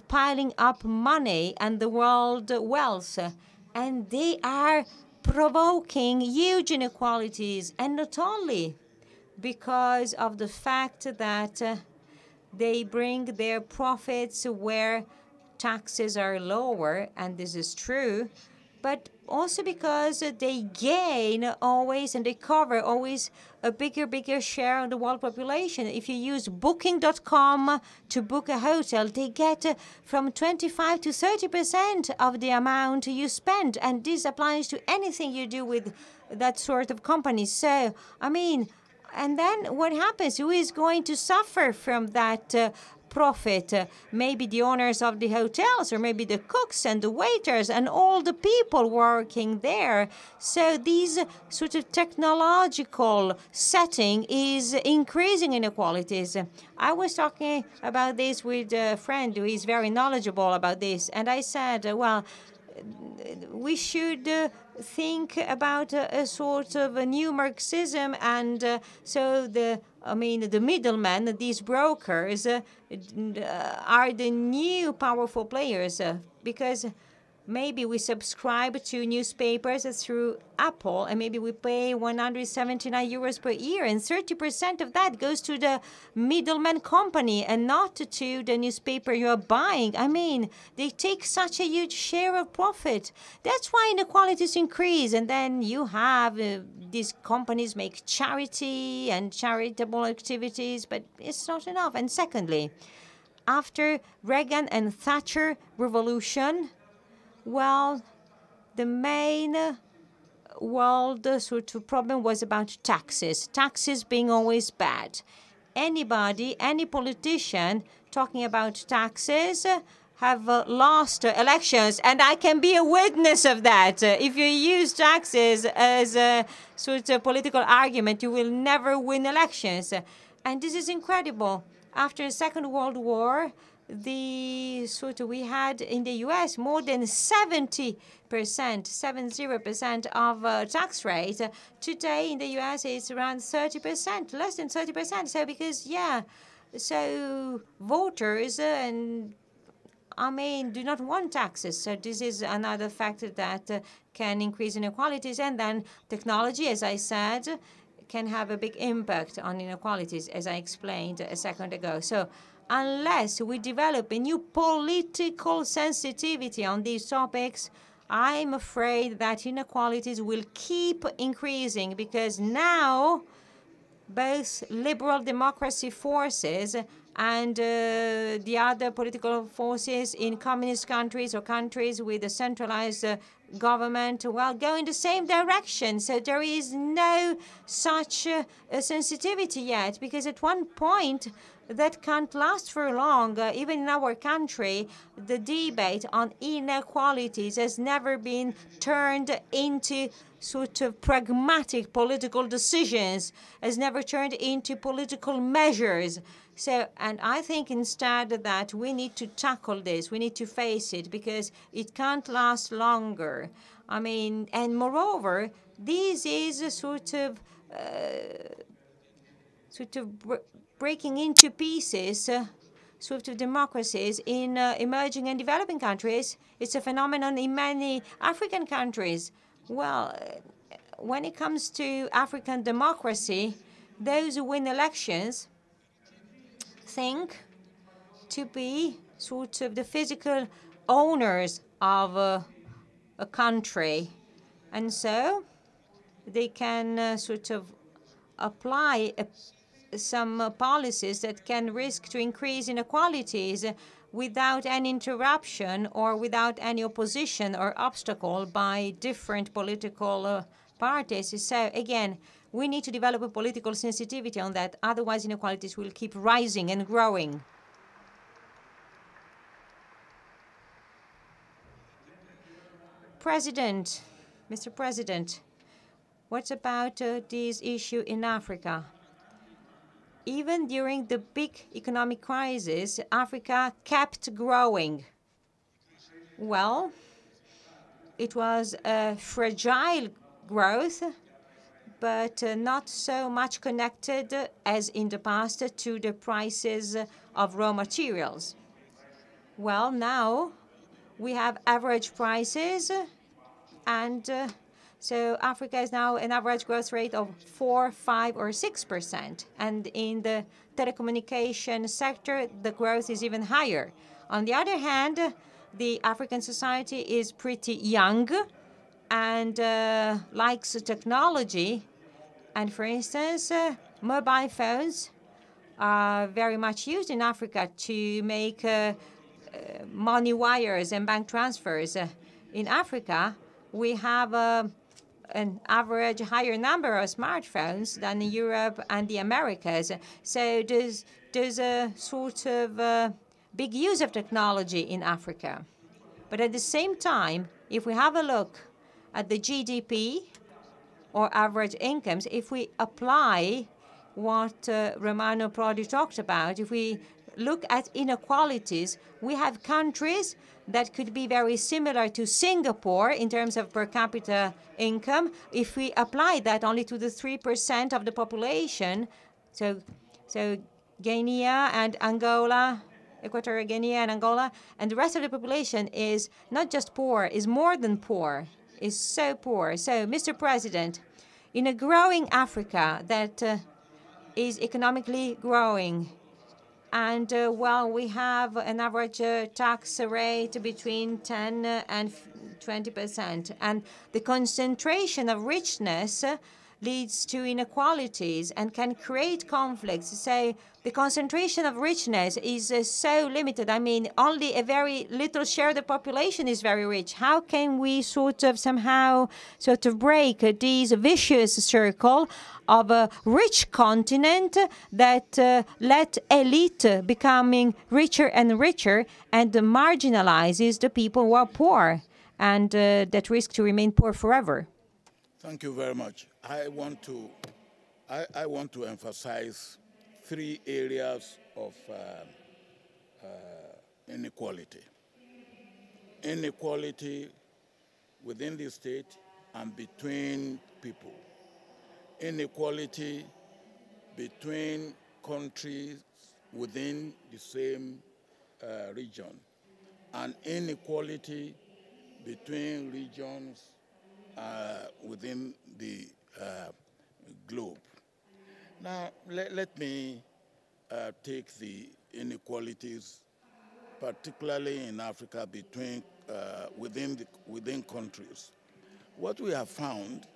piling up money and the world wealth, and they are provoking huge inequalities, and not only because of the fact that they bring their profits where taxes are lower, and this is true, but also because they gain always and they cover always a bigger share of the world population. If you use Booking.com to book a hotel, they get from 25 to 30% of the amount you spend, and this applies to anything you do with that sort of company. So, I mean, and then what happens? Who is going to suffer from that profit? Maybe the owners of the hotels, or maybe the cooks and the waiters and all the people working there. So these technological setting is increasing inequalities. I was talking about this with a friend who is very knowledgeable about this, and I said, well, we should think about a sort of a new Marxism, and so the middlemen, these brokers, are the new powerful players, because maybe we subscribe to newspapers through Apple, and maybe we pay 179 euros per year, and 30% of that goes to the middleman company and not to the newspaper you're buying. I mean, they take such a huge share of profit. That's why inequalities increase. And then you have these companies make charity and charitable activities, but it's not enough. And secondly, after Reagan and Thatcher revolution, well, the main world problem was about taxes. Taxes being always bad. Anybody, any politician talking about taxes have lost elections, and I can be a witness of that. If you use taxes as a political argument, you will never win elections. And this is incredible. After the Second World War, we had in the U.S. more than 70% of tax rate. Today in the U.S. it's around 30%, less than 30%. So because so voters do not want taxes. So this is another factor that can increase inequalities. And then technology, as I said, can have a big impact on inequalities, as I explained a second ago. So unless we develop a new political sensitivity on these topics, I'm afraid that inequalities will keep increasing, because now both liberal democracy forces and the other political forces in communist countries or countries with a centralized government, go in the same direction. So there is no such sensitivity yet, because at one point that can't last for long. Even in our country, the debate on inequalities has never been turned into pragmatic political decisions, has never turned into political measures. So, and I think instead that we need to tackle this, we need to face it, because it can't last longer. And moreover, this is breaking into pieces democracies in emerging and developing countries. It's a phenomenon in many African countries. Well, when it comes to African democracy, those who win elections think to be the physical owners of a country. And so they can apply some policies that can risk to increase inequalities without any interruption or without any opposition or obstacle by different political parties. So again, we need to develop a political sensitivity on that. Otherwise, inequalities will keep rising and growing. Mr. President, what about this issue in Africa? Even during the big economic crisis, Africa kept growing. Well, it was a fragile growth, but not so much connected as in the past to the prices of raw materials. Well, now we have average prices, and so Africa is now an average growth rate of 4, 5, or 6%. And in the telecommunication sector, the growth is even higher. On the other hand, the African society is pretty young and likes technology. And for instance, mobile phones are very much used in Africa to make money wires and bank transfers. In Africa, we have an average higher number of smartphones than in Europe and the Americas. So there's a sort of big use of technology in Africa. But at the same time, if we have a look at the GDP or average incomes, if we apply what Romano Prodi talked about, if we look at inequalities, we have countries that could be very similar to Singapore in terms of per capita income. If we apply that only to the 3% of the population, so Guinea and Angola, Equatorial Guinea and Angola, and the rest of the population is not just poor, is more than poor, is so poor. So, Mr. President, in a growing Africa that is economically growing, and well, we have an average tax rate between 10 and 20%, and the concentration of richness leads to inequalities and can create conflicts. So the concentration of richness is so limited. I mean, only a very little share of the population is very rich. How can we somehow break this vicious circle of a rich continent that let elite becoming richer and richer and marginalizes the people who are poor and that risk to remain poor forever? Thank you very much. I want to emphasize 3 areas of inequality. Inequality within the state and between people. Inequality between countries within the same region. And inequality between regions within the globe. Now, let me take the inequalities, particularly in Africa, between within countries. What we have found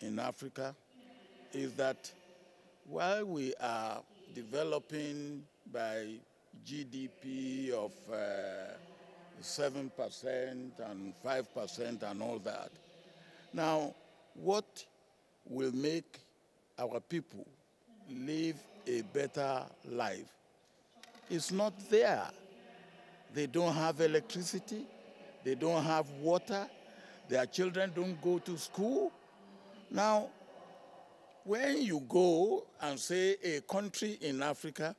in Africa is that while we are developing by GDP of 7% and 5% and all that, now, what will make our people live a better life is not there. They don't have electricity, they don't have water, their children don't go to school. Now, when you go and say a country in Africa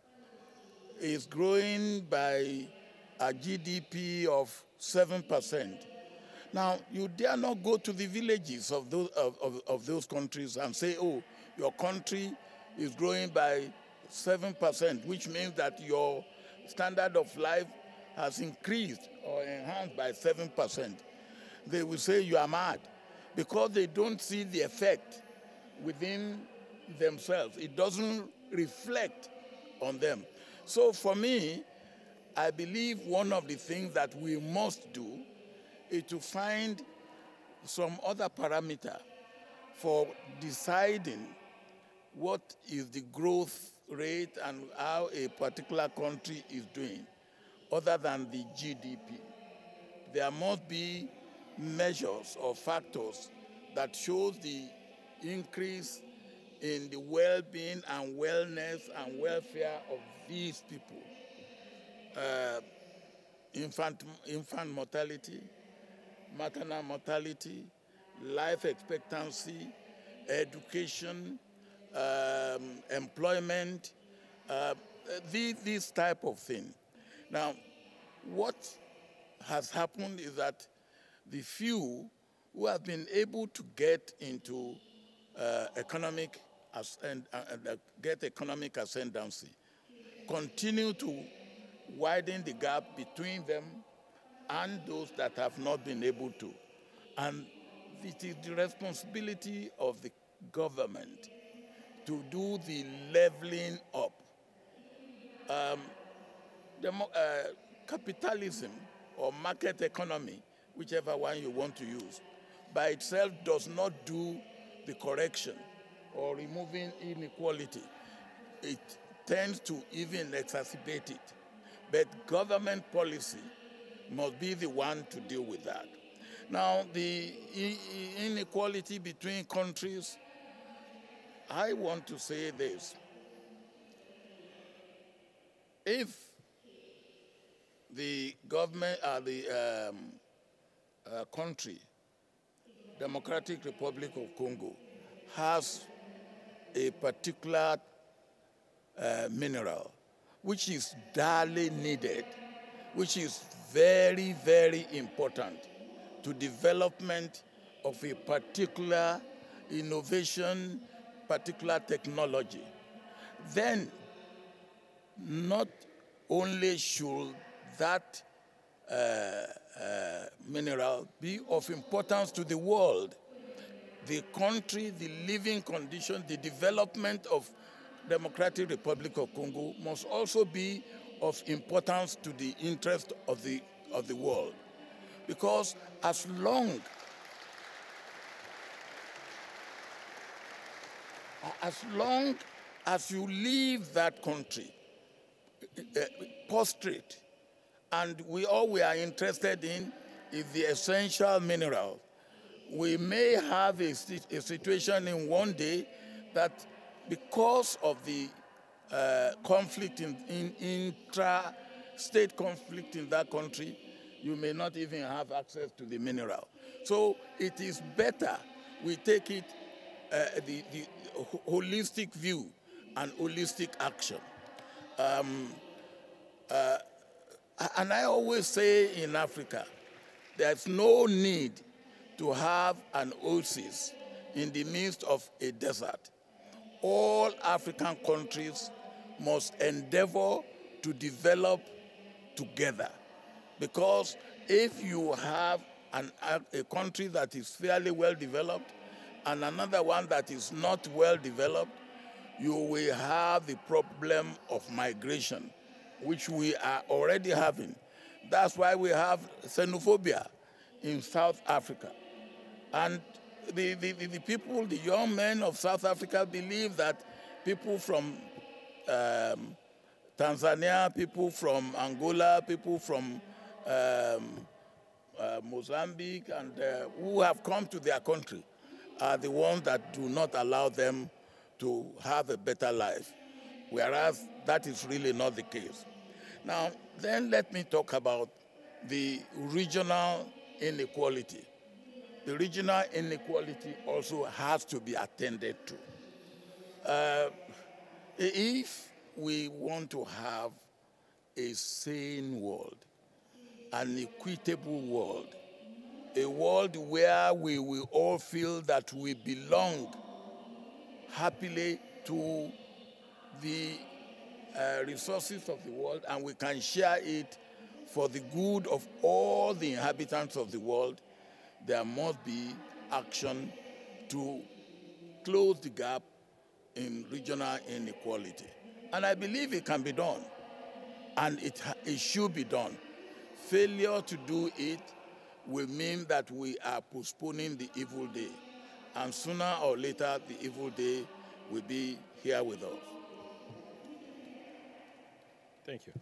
is growing by a GDP of 7%, now, you dare not go to the villages of those countries and say, oh, your country is growing by 7%, which means that your standard of life has increased or enhanced by 7%. They will say you are mad because they don't see the effect within themselves. It doesn't reflect on them. So for me, I believe one of the things that we must do is to find some other parameter for deciding what is the growth rate and how a particular country is doing, other than the GDP. There must be measures or factors that shows the increase in the well-being and wellness and welfare of these people. Infant mortality, maternal mortality, life expectancy, education, employment, these type of thing. Now, what has happened is that the few who have been able to get into get economic ascendancy, continue to widen the gap between them and those that have not been able to. And it is the responsibility of the government to do the leveling up. Capitalism or market economy, whichever one you want to use, by itself does not do the correction or removing inequality. It tends to even exacerbate it. But government policy must be the one to deal with that. Now, the inequality between countries, I want to say this. If the government, the country, Democratic Republic of Congo, has a particular mineral which is badly needed, which is very, very important to development of a particular innovation, particular technology, then not only should that mineral be of importance to the world, the country, the living condition, the development of Democratic Republic of Congo must also be of importance to the interest of the world. Because as long as you leave that country prostrate, and we are interested in is the essential mineral, we may have a situation in one day that because of the conflict in intra-state conflict in that country, you may not even have access to the mineral. So it is better we take it the holistic view and holistic action. And I always say in Africa, there's no need to have an oasis in the midst of a desert. All African countries must endeavor to develop together. Because if you have a country that is fairly well developed and another one that is not well developed, you will have the problem of migration, which we are already having. That's why we have xenophobia in South Africa. And the people, the young men of South Africa believe that people from Tanzania, people from Angola, people from Mozambique, and who have come to their country are the ones that do not allow them to have a better life, whereas that is really not the case. Now, then let me talk about the regional inequality. The regional inequality also has to be attended to. If we want to have a sane world, an equitable world, a world where we will all feel that we belong happily to the resources of the world and we can share it for the good of all the inhabitants of the world, there must be action to close the gap in regional inequality. And I believe it can be done, and it should be done. Failure to do it will mean that we are postponing the evil day, and sooner or later the evil day will be here with us. Thank you.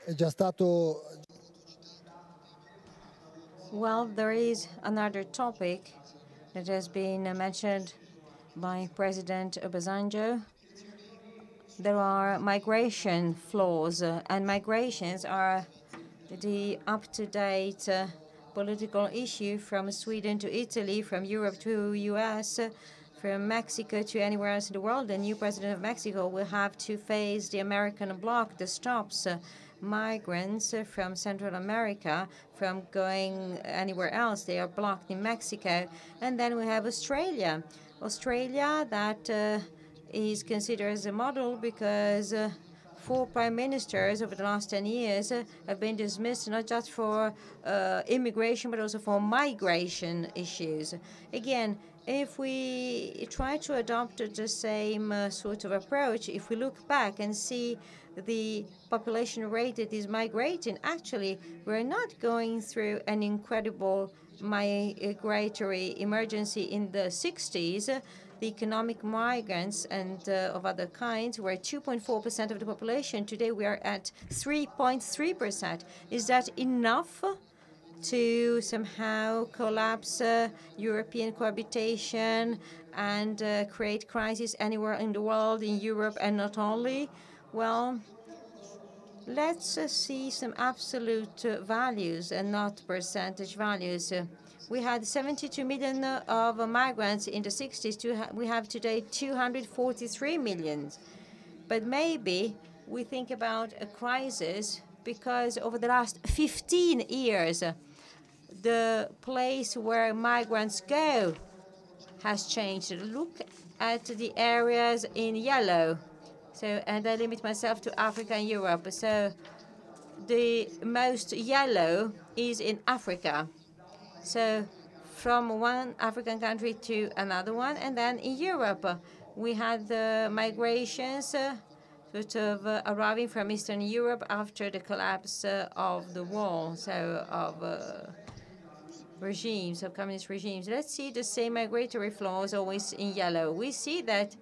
È già stato. Well, there is another topic that has been mentioned by President Obasanjo. There are migration flows, and migrations are the up-to-date political issue from Sweden to Italy, from Europe to US, from Mexico to anywhere else in the world, the new president of Mexico will have to face the American bloc that stops migrants from Central America from going anywhere else. They are blocked in Mexico. And then we have Australia. Australia that is considered as a model because 4 prime ministers over the last 10 years have been dismissed, not just for immigration, but also for migration issues. Again, if we try to adopt the same sort of approach, if we look back and see the population rate that is migrating, actually, we're not going through an incredible migratory emergency in the 60s. The economic migrants and of other kinds were 2.4% of the population. Today we are at 3.3%. Is that enough to somehow collapse European cohabitation and create crisis anywhere in the world, in Europe and not only? Well, let's see some absolute values and not percentage values. We had 72 million of migrants in the 60s. We have today 243 million. But maybe we think about a crisis because over the last 15 years, the place where migrants go has changed. Look at the areas in yellow. So, and I limit myself to Africa and Europe. So the most yellow is in Africa. So from one African country to another one. And then in Europe, we had the migrations sort of arriving from Eastern Europe after the collapse of the wall, so of regimes, of communist regimes. Let's see the same migratory flows always in yellow. We see that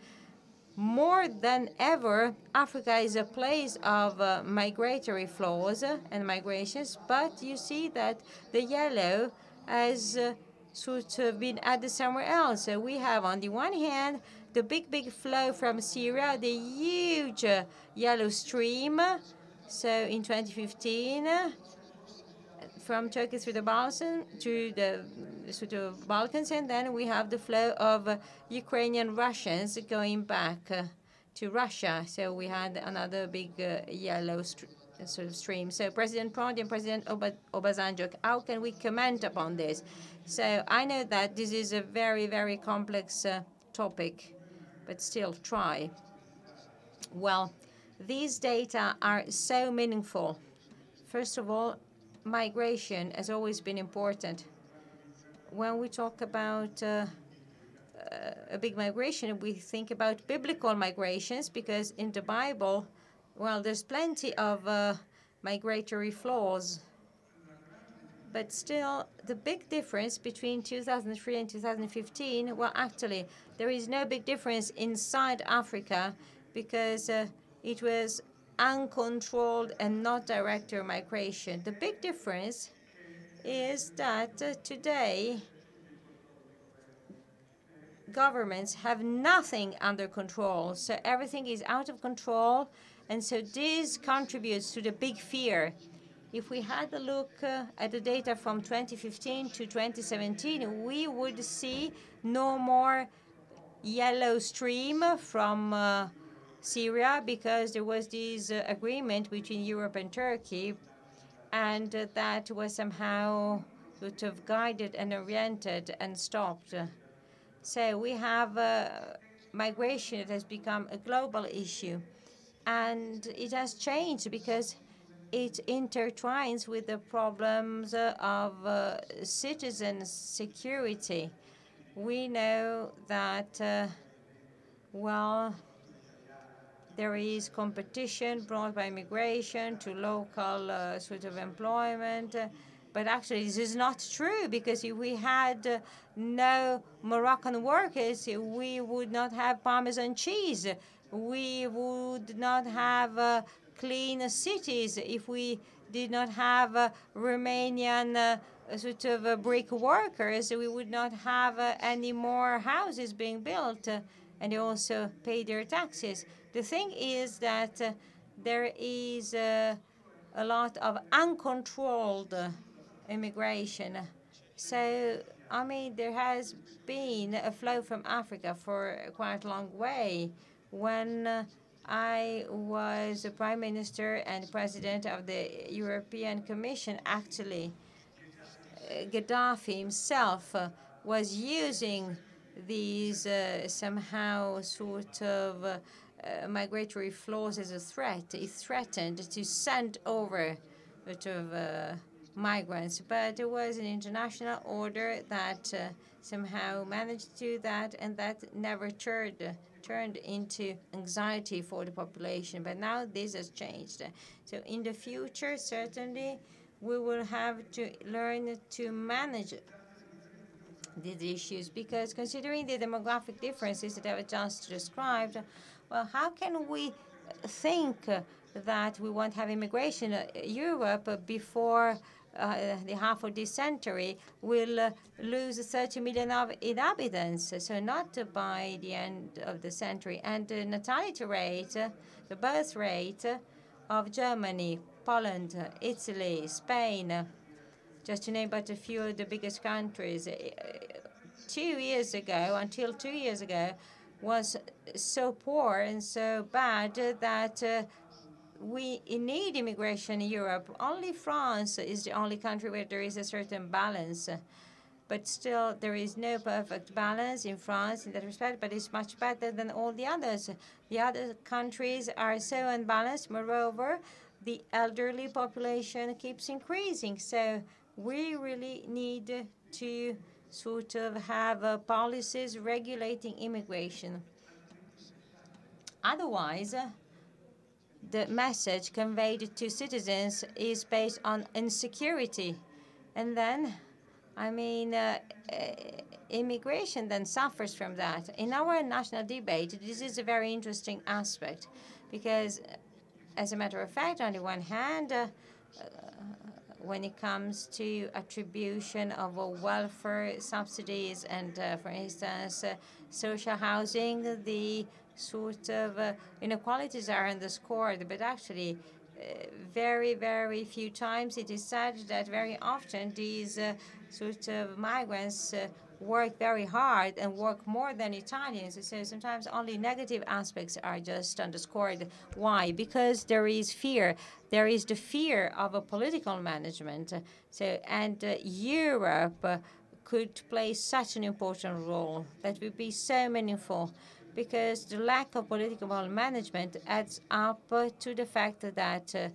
more than ever, Africa is a place of migratory flows and migrations, but you see that the yellow has sort of been added somewhere else. So we have, on the one hand, the big flow from Syria, the huge yellow stream. So in 2015, from Turkey through the Balkans to the sort of Balkans, and then we have the flow of Ukrainian Russians going back to Russia. So we had another big yellow sort of stream. So President Prodi and President Obasanjo, how can we comment upon this? So I know that this is a very, very complex topic, but still try. Well, these data are so meaningful. First of all, migration has always been important. When we talk about a big migration, we think about biblical migrations because in the Bible, well, there's plenty of migratory flows. But still, the big difference between 2003 and 2015, well, actually, there is no big difference inside Africa because it was uncontrolled and not direct migration. The big difference is that today governments have nothing under control. So everything is out of control. And so this contributes to the big fear. If we had a look at the data from 2015 to 2017, we would see no more yellow stream from Syria because there was this agreement between Europe and Turkey, and that was somehow sort of guided and oriented and stopped. So we have migration that has become a global issue, and it has changed because it intertwines with the problems of citizen security. We know that, well, there is competition brought by migration to local sort of employment. But actually, this is not true because if we had no Moroccan workers, we would not have Parmesan cheese. We would not have clean cities if we did not have Romanian sort of brick workers. We would not have any more houses being built, and they also pay their taxes. The thing is that there is a lot of uncontrolled immigration. So I mean, there has been a flow from Africa for quite a long way. When I was a prime minister and president of the European Commission, actually, Gaddafi himself was using these somehow sort of migratory flows as a threat. He threatened to send over sort of migrants, but there was an international order that somehow managed to do that, and that never turned into anxiety for the population. But now this has changed. So in the future, certainly, we will have to learn to manage these issues, because considering the demographic differences that I've just described, well, how can we think that we won't have immigration? Europe, before the half of this century, will lose 30 million of inhabitants, so not by the end of the century. And the natality rate, the birth rate of Germany, Poland, Italy, Spain, just to name but a few of the biggest countries, 2 years ago, until 2 years ago, was so poor and so bad that we need immigration in Europe. Only France is the only country where there is a certain balance. But still, there is no perfect balance in France in that respect, but it's much better than all the others. The other countries are so unbalanced. Moreover, the elderly population keeps increasing. So we really need to sort of have policies regulating immigration. Otherwise, the message conveyed to citizens is based on insecurity. And then, I mean, immigration then suffers from that. In our national debate, this is a very interesting aspect, because, as a matter of fact, on the one hand, when it comes to attribution of welfare subsidies and, for instance, social housing, the sort of inequalities are underscored, but actually very, very few times it is said that very often these sort of migrants work very hard and work more than Italians. So sometimes only negative aspects are just underscored. Why? Because there is fear. There is the fear of a political management. And Europe could play such an important role that would be so meaningful, because the lack of political management adds up to the fact that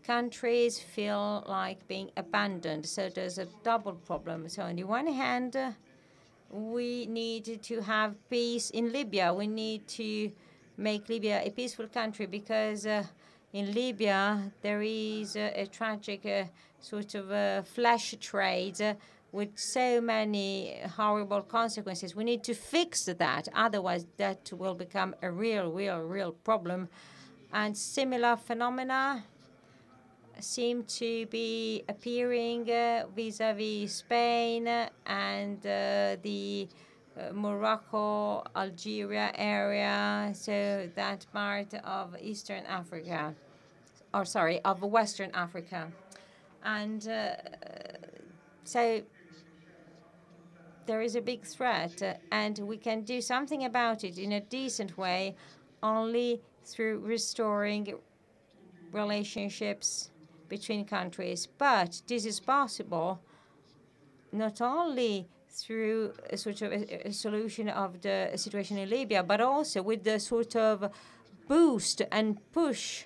countries feel like being abandoned. So there's a double problem. So on the one hand, we need to have peace in Libya. We need to make Libya a peaceful country, because in Libya there is a tragic sort of flesh trade with so many horrible consequences. We need to fix that. Otherwise, that will become a real problem. And similar phenomena seem to be appearing vis-à-vis Spain and the Morocco, Algeria area, so that part of Eastern Africa, or sorry, of Western Africa. And so there is a big threat, and we can do something about it in a decent way only through restoring relationships between countries. But this is possible not only through a sort of a solution of the situation in Libya, but also with the sort of boost and push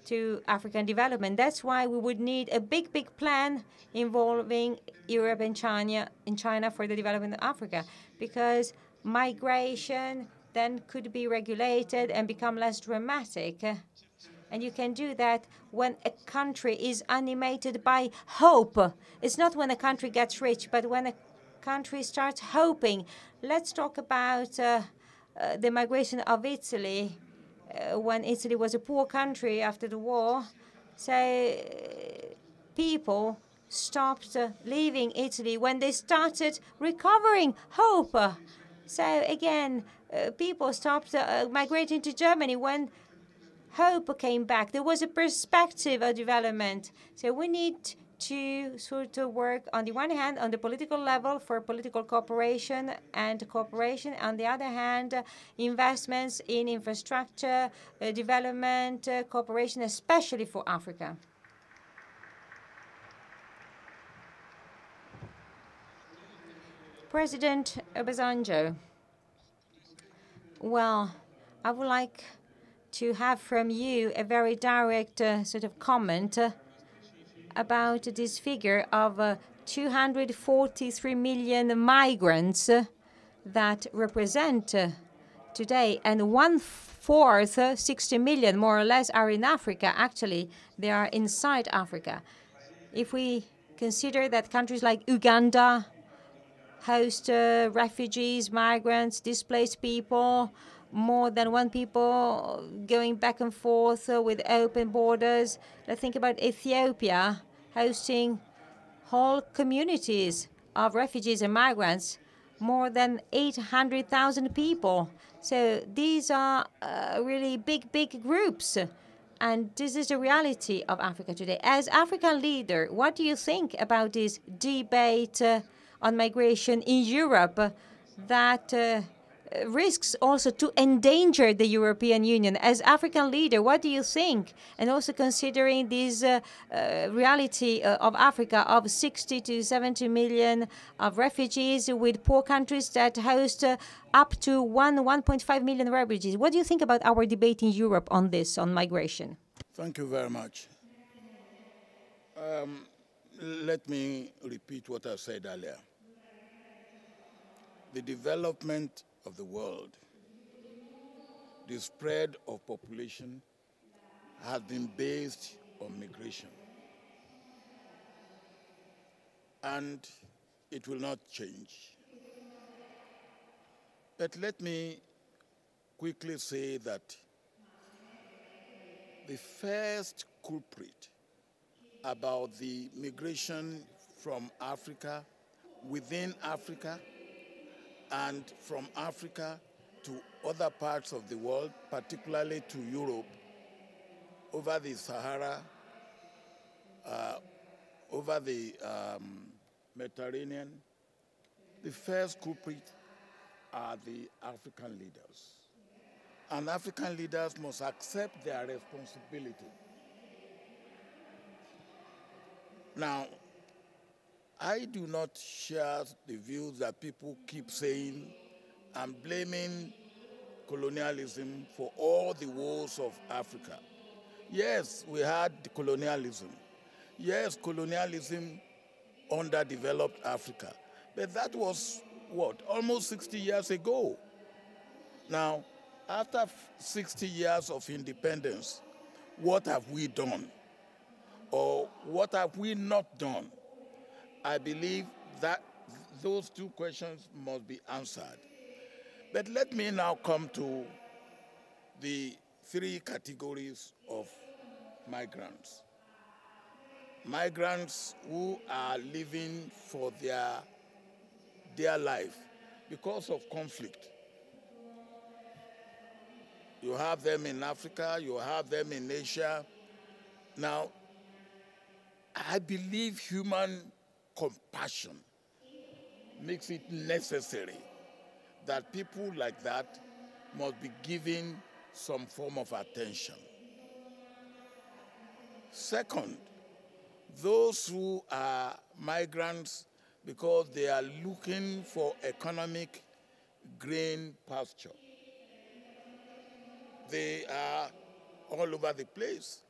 to African development. That's why we would need a big plan involving Europe and China for the development of Africa, because migration then could be regulated and become less dramatic. And you can do that when a country is animated by hope. It's not when a country gets rich, but when a country starts hoping. Let's talk about the migration of Italy when Italy was a poor country after the war. So people stopped leaving Italy when they started recovering hope. So again, people stopped migrating to Germany when hope came back. There was a perspective of development. So we need to sort of work, on the one hand, on the political level for political cooperation and cooperation, on the other hand, investments in infrastructure, development, cooperation, especially for Africa. President Obasanjo, well, I would like to have from you a very direct sort of comment about this figure of 243 million migrants that represent today, and 1/4, 60 million more or less, are in Africa. Actually, they are inside Africa. If we consider that countries like Uganda host refugees, migrants, displaced people, more than one people going back and forth with open borders. Let's think about Ethiopia hosting whole communities of refugees and migrants, more than 800,000 people. So these are really big groups. And this is the reality of Africa today. As African leader, what do you think about this debate on migration in Europe that risks also to endanger the European Union? As African leader, what do you think? And also considering this reality of Africa of 60 to 70 million of refugees, with poor countries that host up to 1.5 million refugees. What do you think about our debate in Europe on this, on migration? Thank you very much. Let me repeat what I said earlier. The development of the world, the spread of population has been based on migration. And it will not change. But let me quickly say that the first culprit about the migration from Africa, within Africa, and from Africa to other parts of the world, particularly to Europe, over the Sahara, over the Mediterranean, the first culprit are the African leaders. And African leaders must accept their responsibility. Now, I do not share the views that people keep saying and blaming colonialism for all the woes of Africa. Yes, we had colonialism. Yes, colonialism underdeveloped Africa. But that was, what, almost 60 years ago. Now, after 60 years of independence, what have we done? Or what have we not done? I believe that those two questions must be answered. But let me now come to the three categories of migrants. Migrants who are living for their life because of conflict. You have them in Africa, you have them in Asia. Now, I believe human compassion makes it necessary that people like that must be given some form of attention. Second, those who are migrants because they are looking for economic green pasture. They are all over the place.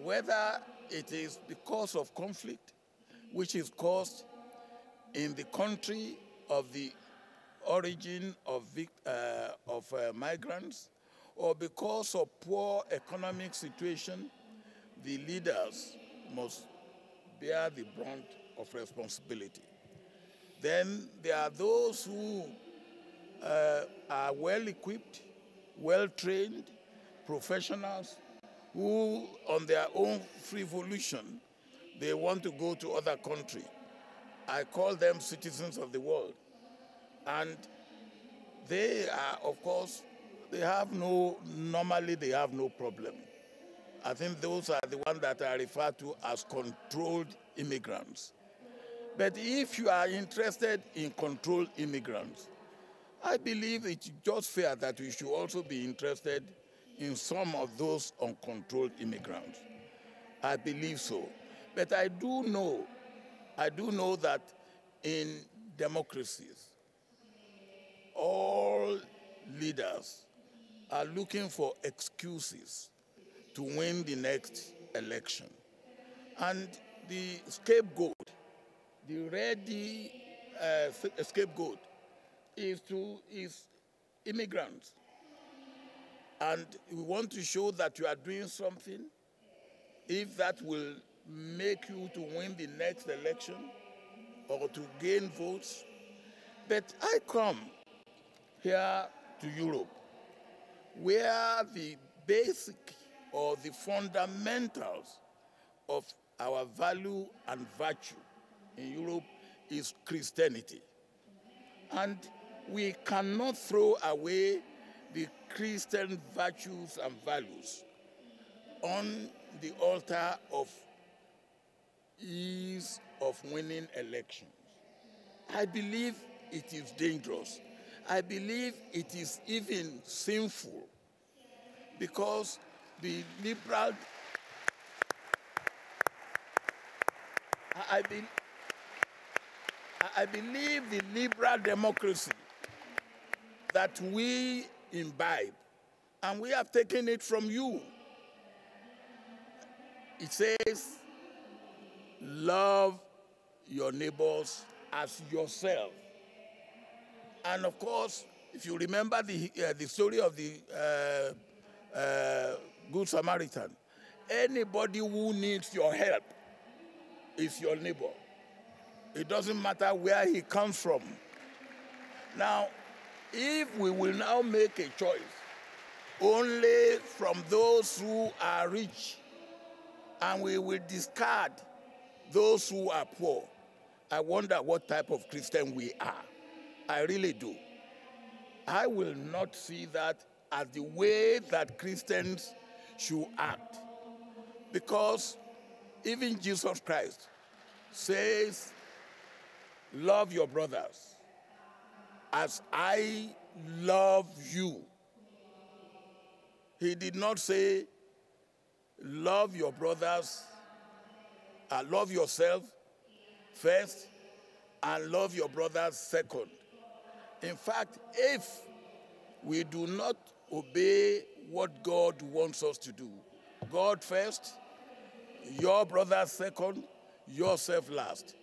Whether it is because of conflict, which is caused in the country of the origin of migrants, or because of poor economic situation, the leaders must bear the brunt of responsibility. Then there are those who are well-equipped, well-trained, professionals, who on their own free volition, they want to go to other countries. I call them citizens of the world. And they are, of course, normally they have no problem. I think those are the ones that are referred to as controlled immigrants. But if you are interested in controlled immigrants, I believe it's just fair that we should also be interested in some of those uncontrolled immigrants. I believe so. But I do know that in democracies, all leaders are looking for excuses to win the next election. And the scapegoat, the ready scapegoat, is immigrants. And we want to show that you are doing something. If that will make you to win the next election or to gain votes. But I come here to Europe, where the basic or the fundamentals of our value and virtue in Europe is Christianity. And we cannot throw away the Christian virtues and values on the altar of ease of winning elections. I believe it is dangerous. I believe it is even sinful because the liberal, I believe the liberal democracy that we imbibe, and we have taken it from you. It says, love your neighbors as yourself. And of course, if you remember the story of the Good Samaritan, anybody who needs your help is your neighbor. It doesn't matter where he comes from. Now, if we will now make a choice only from those who are rich, and we will discard those who are poor, I wonder what type of Christian we are. I really do. I will not see that as the way that Christians should act. Because even Jesus Christ says, love your brothers as I love you. He did not say, love your brothers, love yourself first, and love your brothers second. In fact, if we do not obey what God wants us to do, God first, your brothers second, yourself last.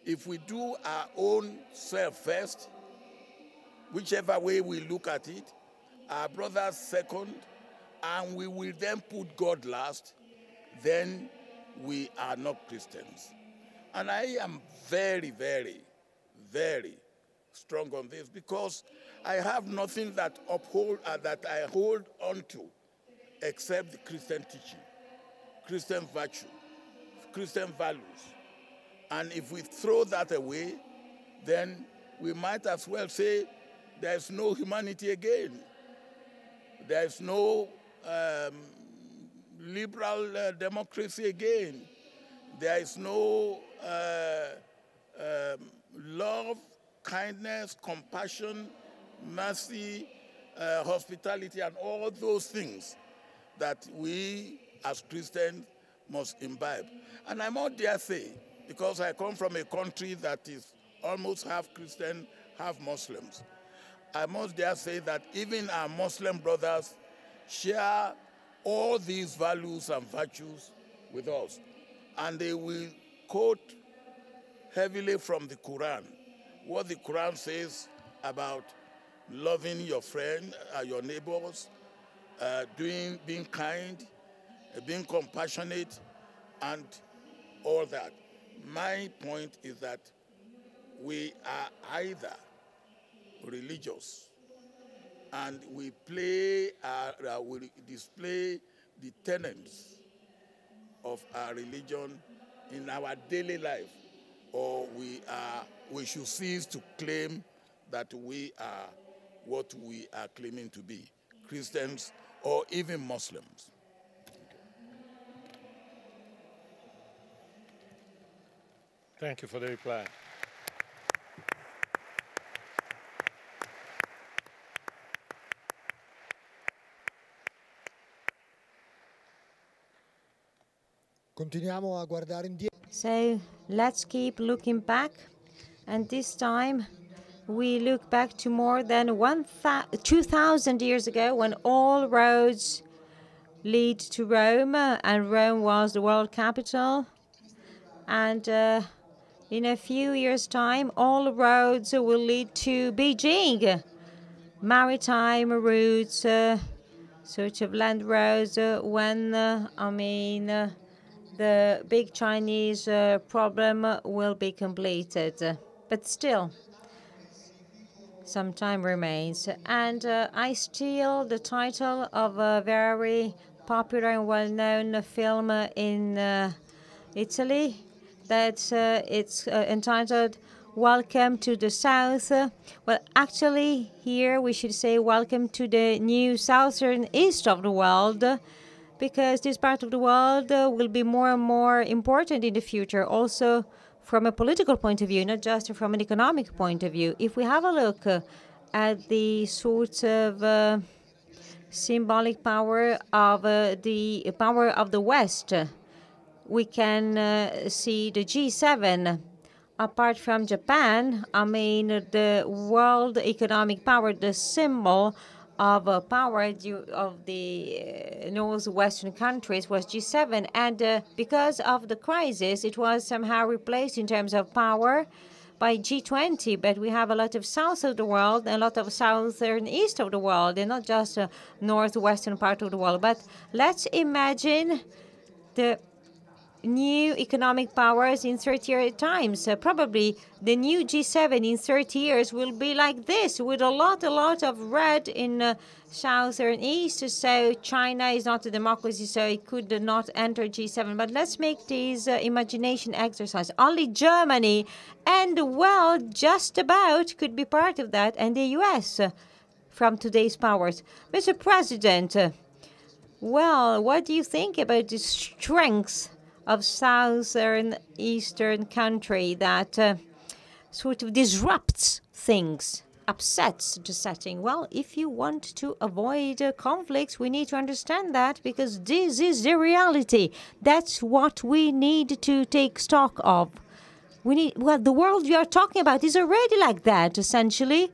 If we do our own self first, whichever way we look at it, our brothers second, and we will then put God last, then we are not Christians. And I am very, very, very strong on this because I have nothing that I hold on to except the Christian teaching, Christian virtue, Christian values. And if we throw that away, then we might as well say there's no humanity again. There's no liberal democracy again. There is no love, kindness, compassion, mercy, hospitality, and all those things that we as Christians must imbibe. And I might dare say, because I come from a country that is almost half Christian, half Muslims, I must dare say that even our Muslim brothers share all these values and virtues with us. And they will quote heavily from the Quran, what the Quran says about loving your friend, your neighbors, being kind, being compassionate, and all that. My point is that we are either religious and we display the tenets of our religion in our daily life, or we should cease to claim that we are what we are claiming to be, Christians or even Muslims. Thank you for the reply. Continuiamo a guardare indietro. So let's keep looking back, and this time we look back to more than 2,000 years ago, when all roads lead to Rome, and Rome was the world capital. And in a few years' time, all roads will lead to Beijing. Maritime routes, sort of land roads, when, the big Chinese problem will be completed. But still, some time remains. And I steal the title of a very popular and well-known film in Italy. It's entitled Welcome to the South. Well, actually, here we should say welcome to the new southern east of the world, because this part of the world will be more and more important in the future, also from a political point of view, not just from an economic point of view. If we have a look at the sort of symbolic power of the West, we can see the G7. Apart from Japan, the world economic power, the symbol of power of the northwestern countries was G7. And because of the crisis, it was somehow replaced in terms of power by G20. But we have a lot of south of the world and a lot of southern east of the world, and not just a northwestern part of the world. But let's imagine the new economic powers in 30 years' time. So probably the new G7 in 30 years will be like this, with a lot of red in southern east. So China is not a democracy, so it could not enter G7. But let's make this imagination exercise. Only Germany and, well, just about could be part of that, and the US from today's powers. Mr. President, well, what do you think about the strength of southern eastern country that sort of disrupts things, upsets the setting? Well, if you want to avoid conflicts, we need to understand that, because this is the reality. That's what we need to take stock of. The world we are talking about is already like that, essentially.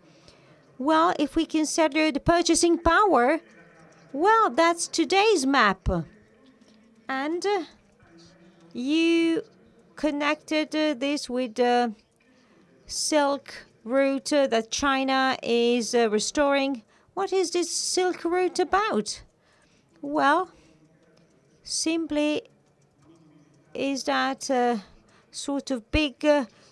Well, if we consider the purchasing power, well, that's today's map. And you connected this with the Silk Route that China is restoring. What is this Silk Route about? Well, simply is that sort of big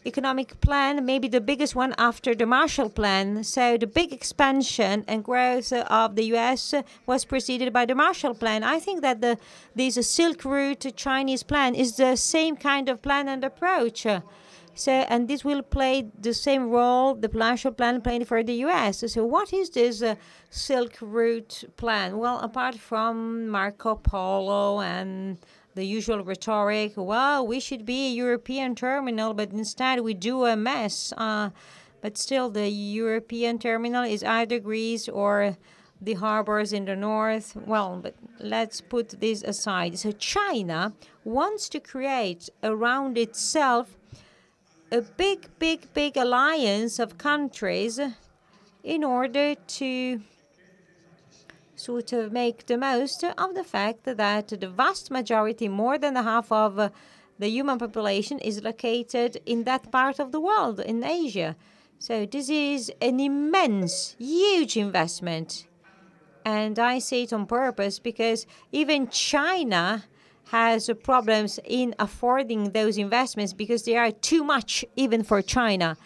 economic plan, maybe the biggest one after the Marshall Plan. So the big expansion and growth of the US was preceded by the Marshall Plan. I think that this Silk Route Chinese plan is the same kind of plan and approach. And this will play the same role the Marshall Plan played for the US. So what is this Silk Route plan? Well, apart from Marco Polo and the usual rhetoric, well, we should be a European terminal, but instead we do a mess. But still, the European terminal is either Greece or the harbors in the north. Well, but let's put this aside. So China wants to create around itself a big alliance of countries in order to sort of make the most of the fact that the vast majority, more than half of the human population, is located in that part of the world, in Asia. So this is an immense, huge investment. And I say it on purpose because even China has problems in affording those investments because they are too much even for China.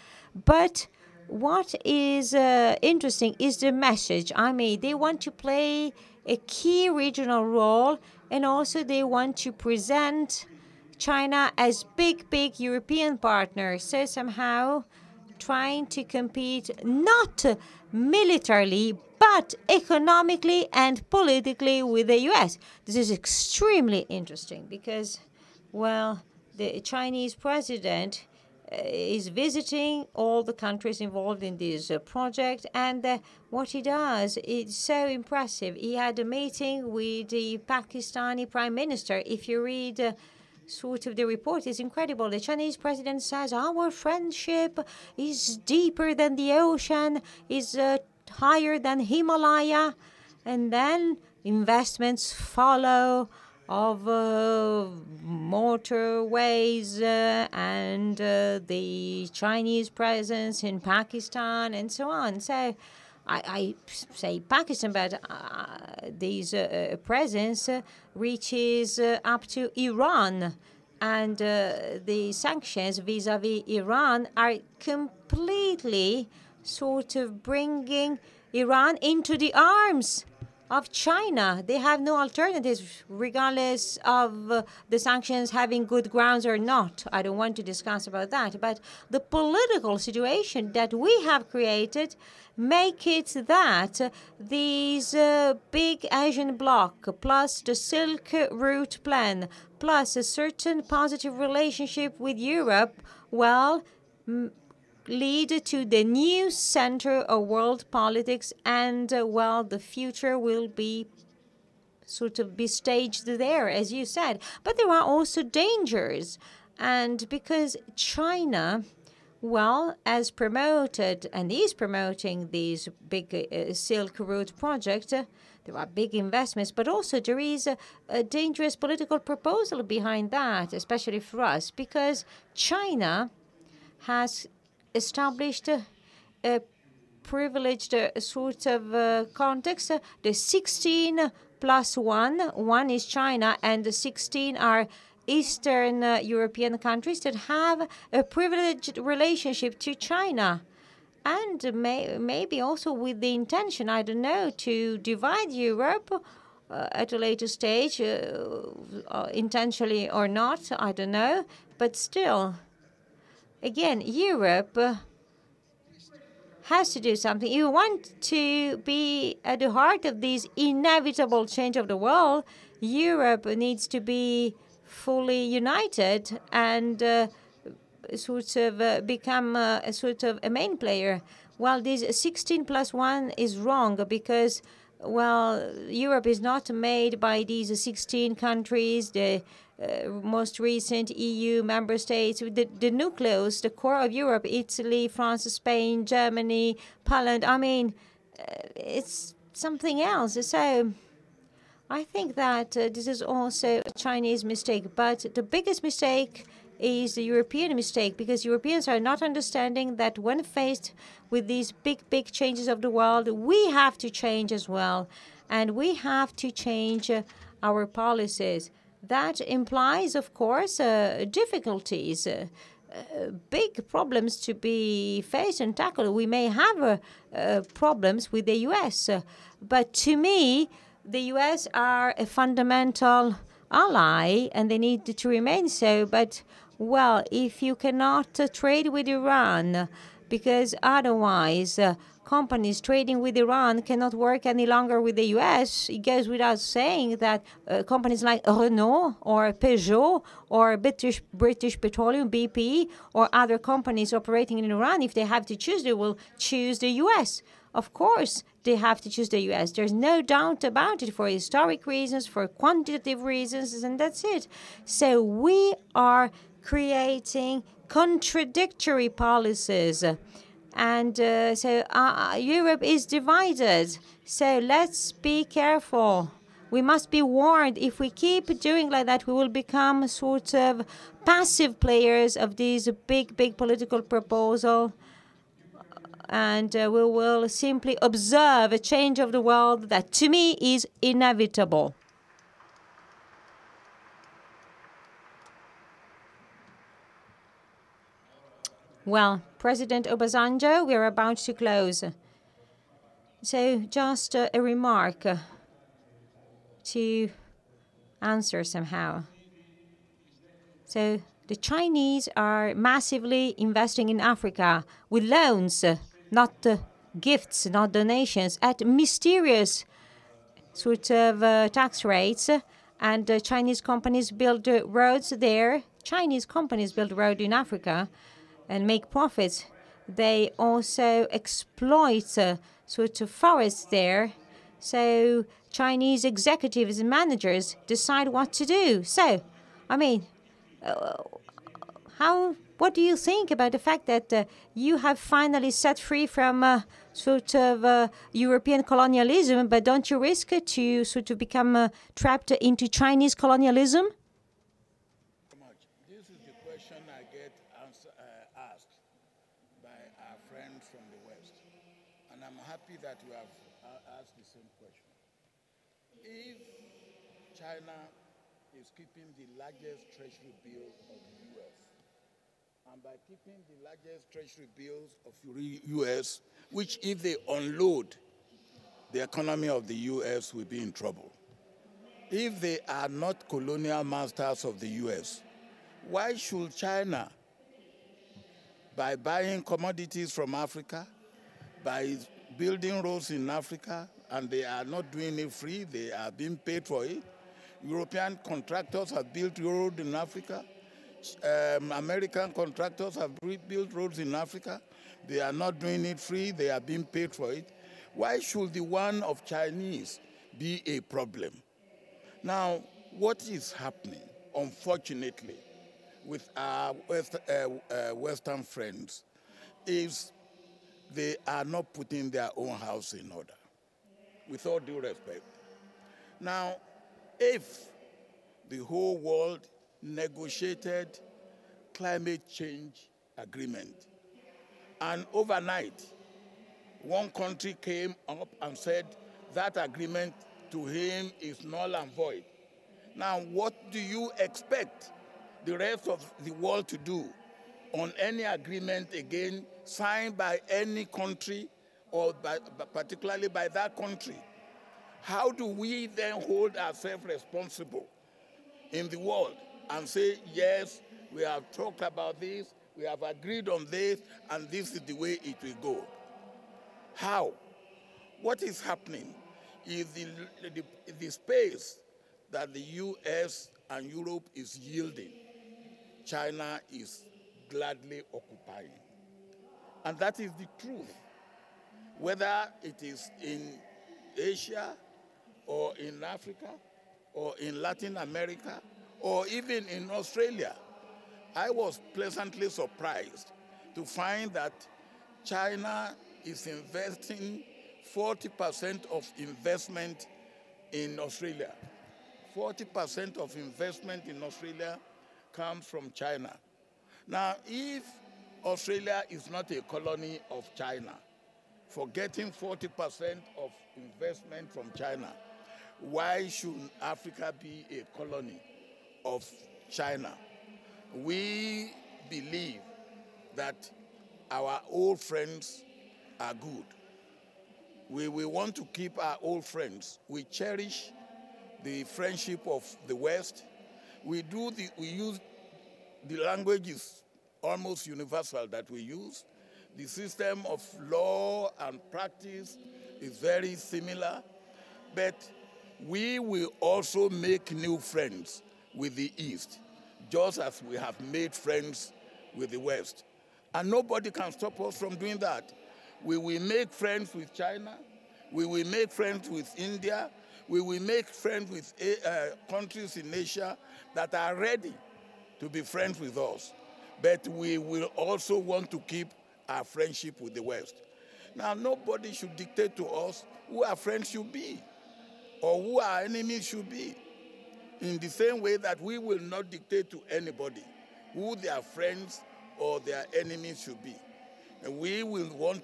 But what is interesting is the message. They want to play a key regional role, and also they want to present China as big European partners. So somehow trying to compete not militarily, but economically and politically with the US. This is extremely interesting because, well, the Chinese president is visiting all the countries involved in this project, and what he does is so impressive. He had a meeting with the Pakistani Prime Minister. If you read sort of the report, is incredible. The Chinese president says our friendship is deeper than the ocean, is higher than Himalaya, and then investments follow of motorways and the Chinese presence in Pakistan and so on. So I say Pakistan, but this presence reaches up to Iran. And the sanctions vis-à-vis Iran are completely sort of bringing Iran into the arms of China. They have no alternatives, regardless of the sanctions having good grounds or not. I don't want to discuss about that. But the political situation that we have created make it that these big Asian bloc, plus the Silk Route plan, plus a certain positive relationship with Europe, well, lead to the new center of world politics, and well, the future will be sort of be staged there, as you said. But there are also dangers, and because China, well, as promoted and is promoting these big Silk Route project, there are big investments, but also there is a dangerous political proposal behind that, especially for us, because China has established a privileged sort of context. The 16 plus 1 is China, and the 16 are Eastern European countries that have a privileged relationship to China. And maybe also with the intention, I don't know, to divide Europe at a later stage, intentionally or not, I don't know. But still, again, Europe has to do something. You want to be at the heart of this inevitable change of the world. Europe needs to be fully united and sort of become a sort of a main player. Well, this 16 plus 1 is wrong because, well, Europe is not made by these 16 countries, the most recent EU member states. The nucleus, the core of Europe, Italy, France, Spain, Germany, Poland, I mean, it's something else. So I think that this is also a Chinese mistake. But the biggest mistake is the European mistake, because Europeans are not understanding that when faced with these big changes of the world, we have to change as well. And we have to change our policies. That implies, of course, difficulties, big problems to be faced and tackled. We may have problems with the U.S., but to me, the U.S. are a fundamental ally, and they need to remain so. But, well, if you cannot trade with Iran, because otherwise companies trading with Iran cannot work any longer with the U.S., it goes without saying that companies like Renault or Peugeot or British Petroleum, BP, or other companies operating in Iran, if they have to choose, they will choose the U.S. Of course, they have to choose the U.S. There's no doubt about it, for historic reasons, for quantitative reasons, and that's it. So we are creating contradictory policies. And so Europe is divided. So let's be careful. We must be warned. If we keep doing like that, we will become sort of passive players of this big political proposal. And we will simply observe a change of the world that, to me, is inevitable. Well, President Obasanjo, we are about to close. So just a remark to answer somehow. So the Chinese are massively investing in Africa with loans, not gifts, not donations, at mysterious sort of tax rates. And Chinese companies build roads there. Chinese companies build roads in Africa. and make profits, they also exploit sort of forests there. So Chinese executives and managers decide what to do. So, I mean, what do you think about the fact that you have finally set free from sort of European colonialism, but don't you risk to sort of become trapped into Chinese colonialism? This is the question I get asked by our friends from the West, and I'm happy that you have asked the same question. If China is keeping the largest treasury bill of the U.S., and by keeping the largest treasury bills of the U.S., which if they unload, the economy of the U.S. will be in trouble. If they are not colonial masters of the U.S., why should China, by buying commodities from Africa, by building roads in Africa, and they are not doing it free, they are being paid for it. European contractors have built roads in Africa. American contractors have built roads in Africa. They are not doing it free. They are being paid for it. Why should the one of Chinese be a problem? Now, what is happening, unfortunately, with our Western friends is they are not putting their own house in order, with all due respect. Now, if the whole world negotiated climate change agreement, and overnight, one country came up and said that agreement to him is null and void. Now, what do you expect the rest of the world to do on any agreement again signed by any country or particularly by that country? How do we then hold ourselves responsible in the world and say, yes, we have talked about this, we have agreed on this, and this is the way it will go? How? What is happening is the space that the US and Europe is yielding, China is gladly occupying. And that is the truth. Whether it is in Asia or in Africa or in Latin America or even in Australia, I was pleasantly surprised to find that China is investing 40% of investment in Australia. 40% of investment in Australia comes from China. Now, if Australia is not a colony of China, forgetting 40% of investment from China, why should Africa be a colony of China? We believe that our old friends are good. We want to keep our old friends. We cherish the friendship of the West. We use the language is almost universal that we use. The system of law and practice is very similar, but we will also make new friends with the East, just as we have made friends with the West. And nobody can stop us from doing that. We will make friends with China. We will make friends with India. We will make friends with countries in Asia that are ready to be friends with us. But we will also want to keep our friendship with the West. Now, nobody should dictate to us who our friends should be or who our enemies should be. In the same way that we will not dictate to anybody who their friends or their enemies should be. And we will want,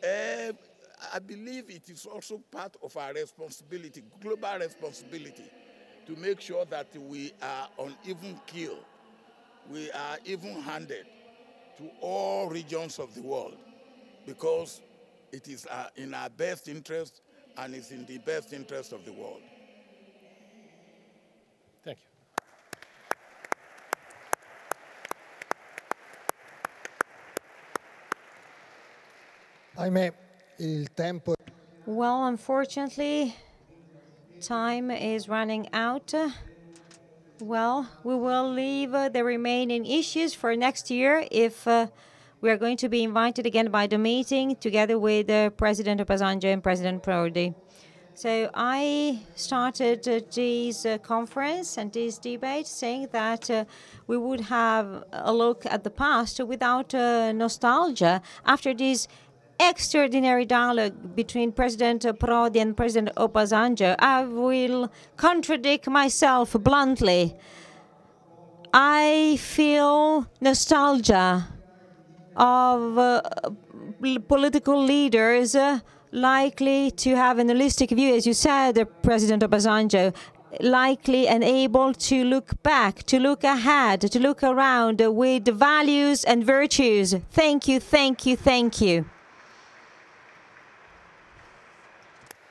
I believe it is also part of our responsibility, global responsibility, to make sure that we are on even keel, we are even-handed to all regions of the world, because it is in our best interest and it's in the best interest of the world. Thank you. Ahimè, il tempo. Well, unfortunately, time is running out. Well, we will leave the remaining issues for next year if we are going to be invited again by the meeting together with President Obasanjo and President Prodi. So I started this conference and this debate saying that we would have a look at the past without nostalgia. After this extraordinary dialogue between President Prodi and President Obasanjo, I will contradict myself bluntly. I feel nostalgia of political leaders likely to have an holistic view, as you said, President Obasanjo, likely and able to look back, to look ahead, to look around with values and virtues. Thank you, thank you, thank you.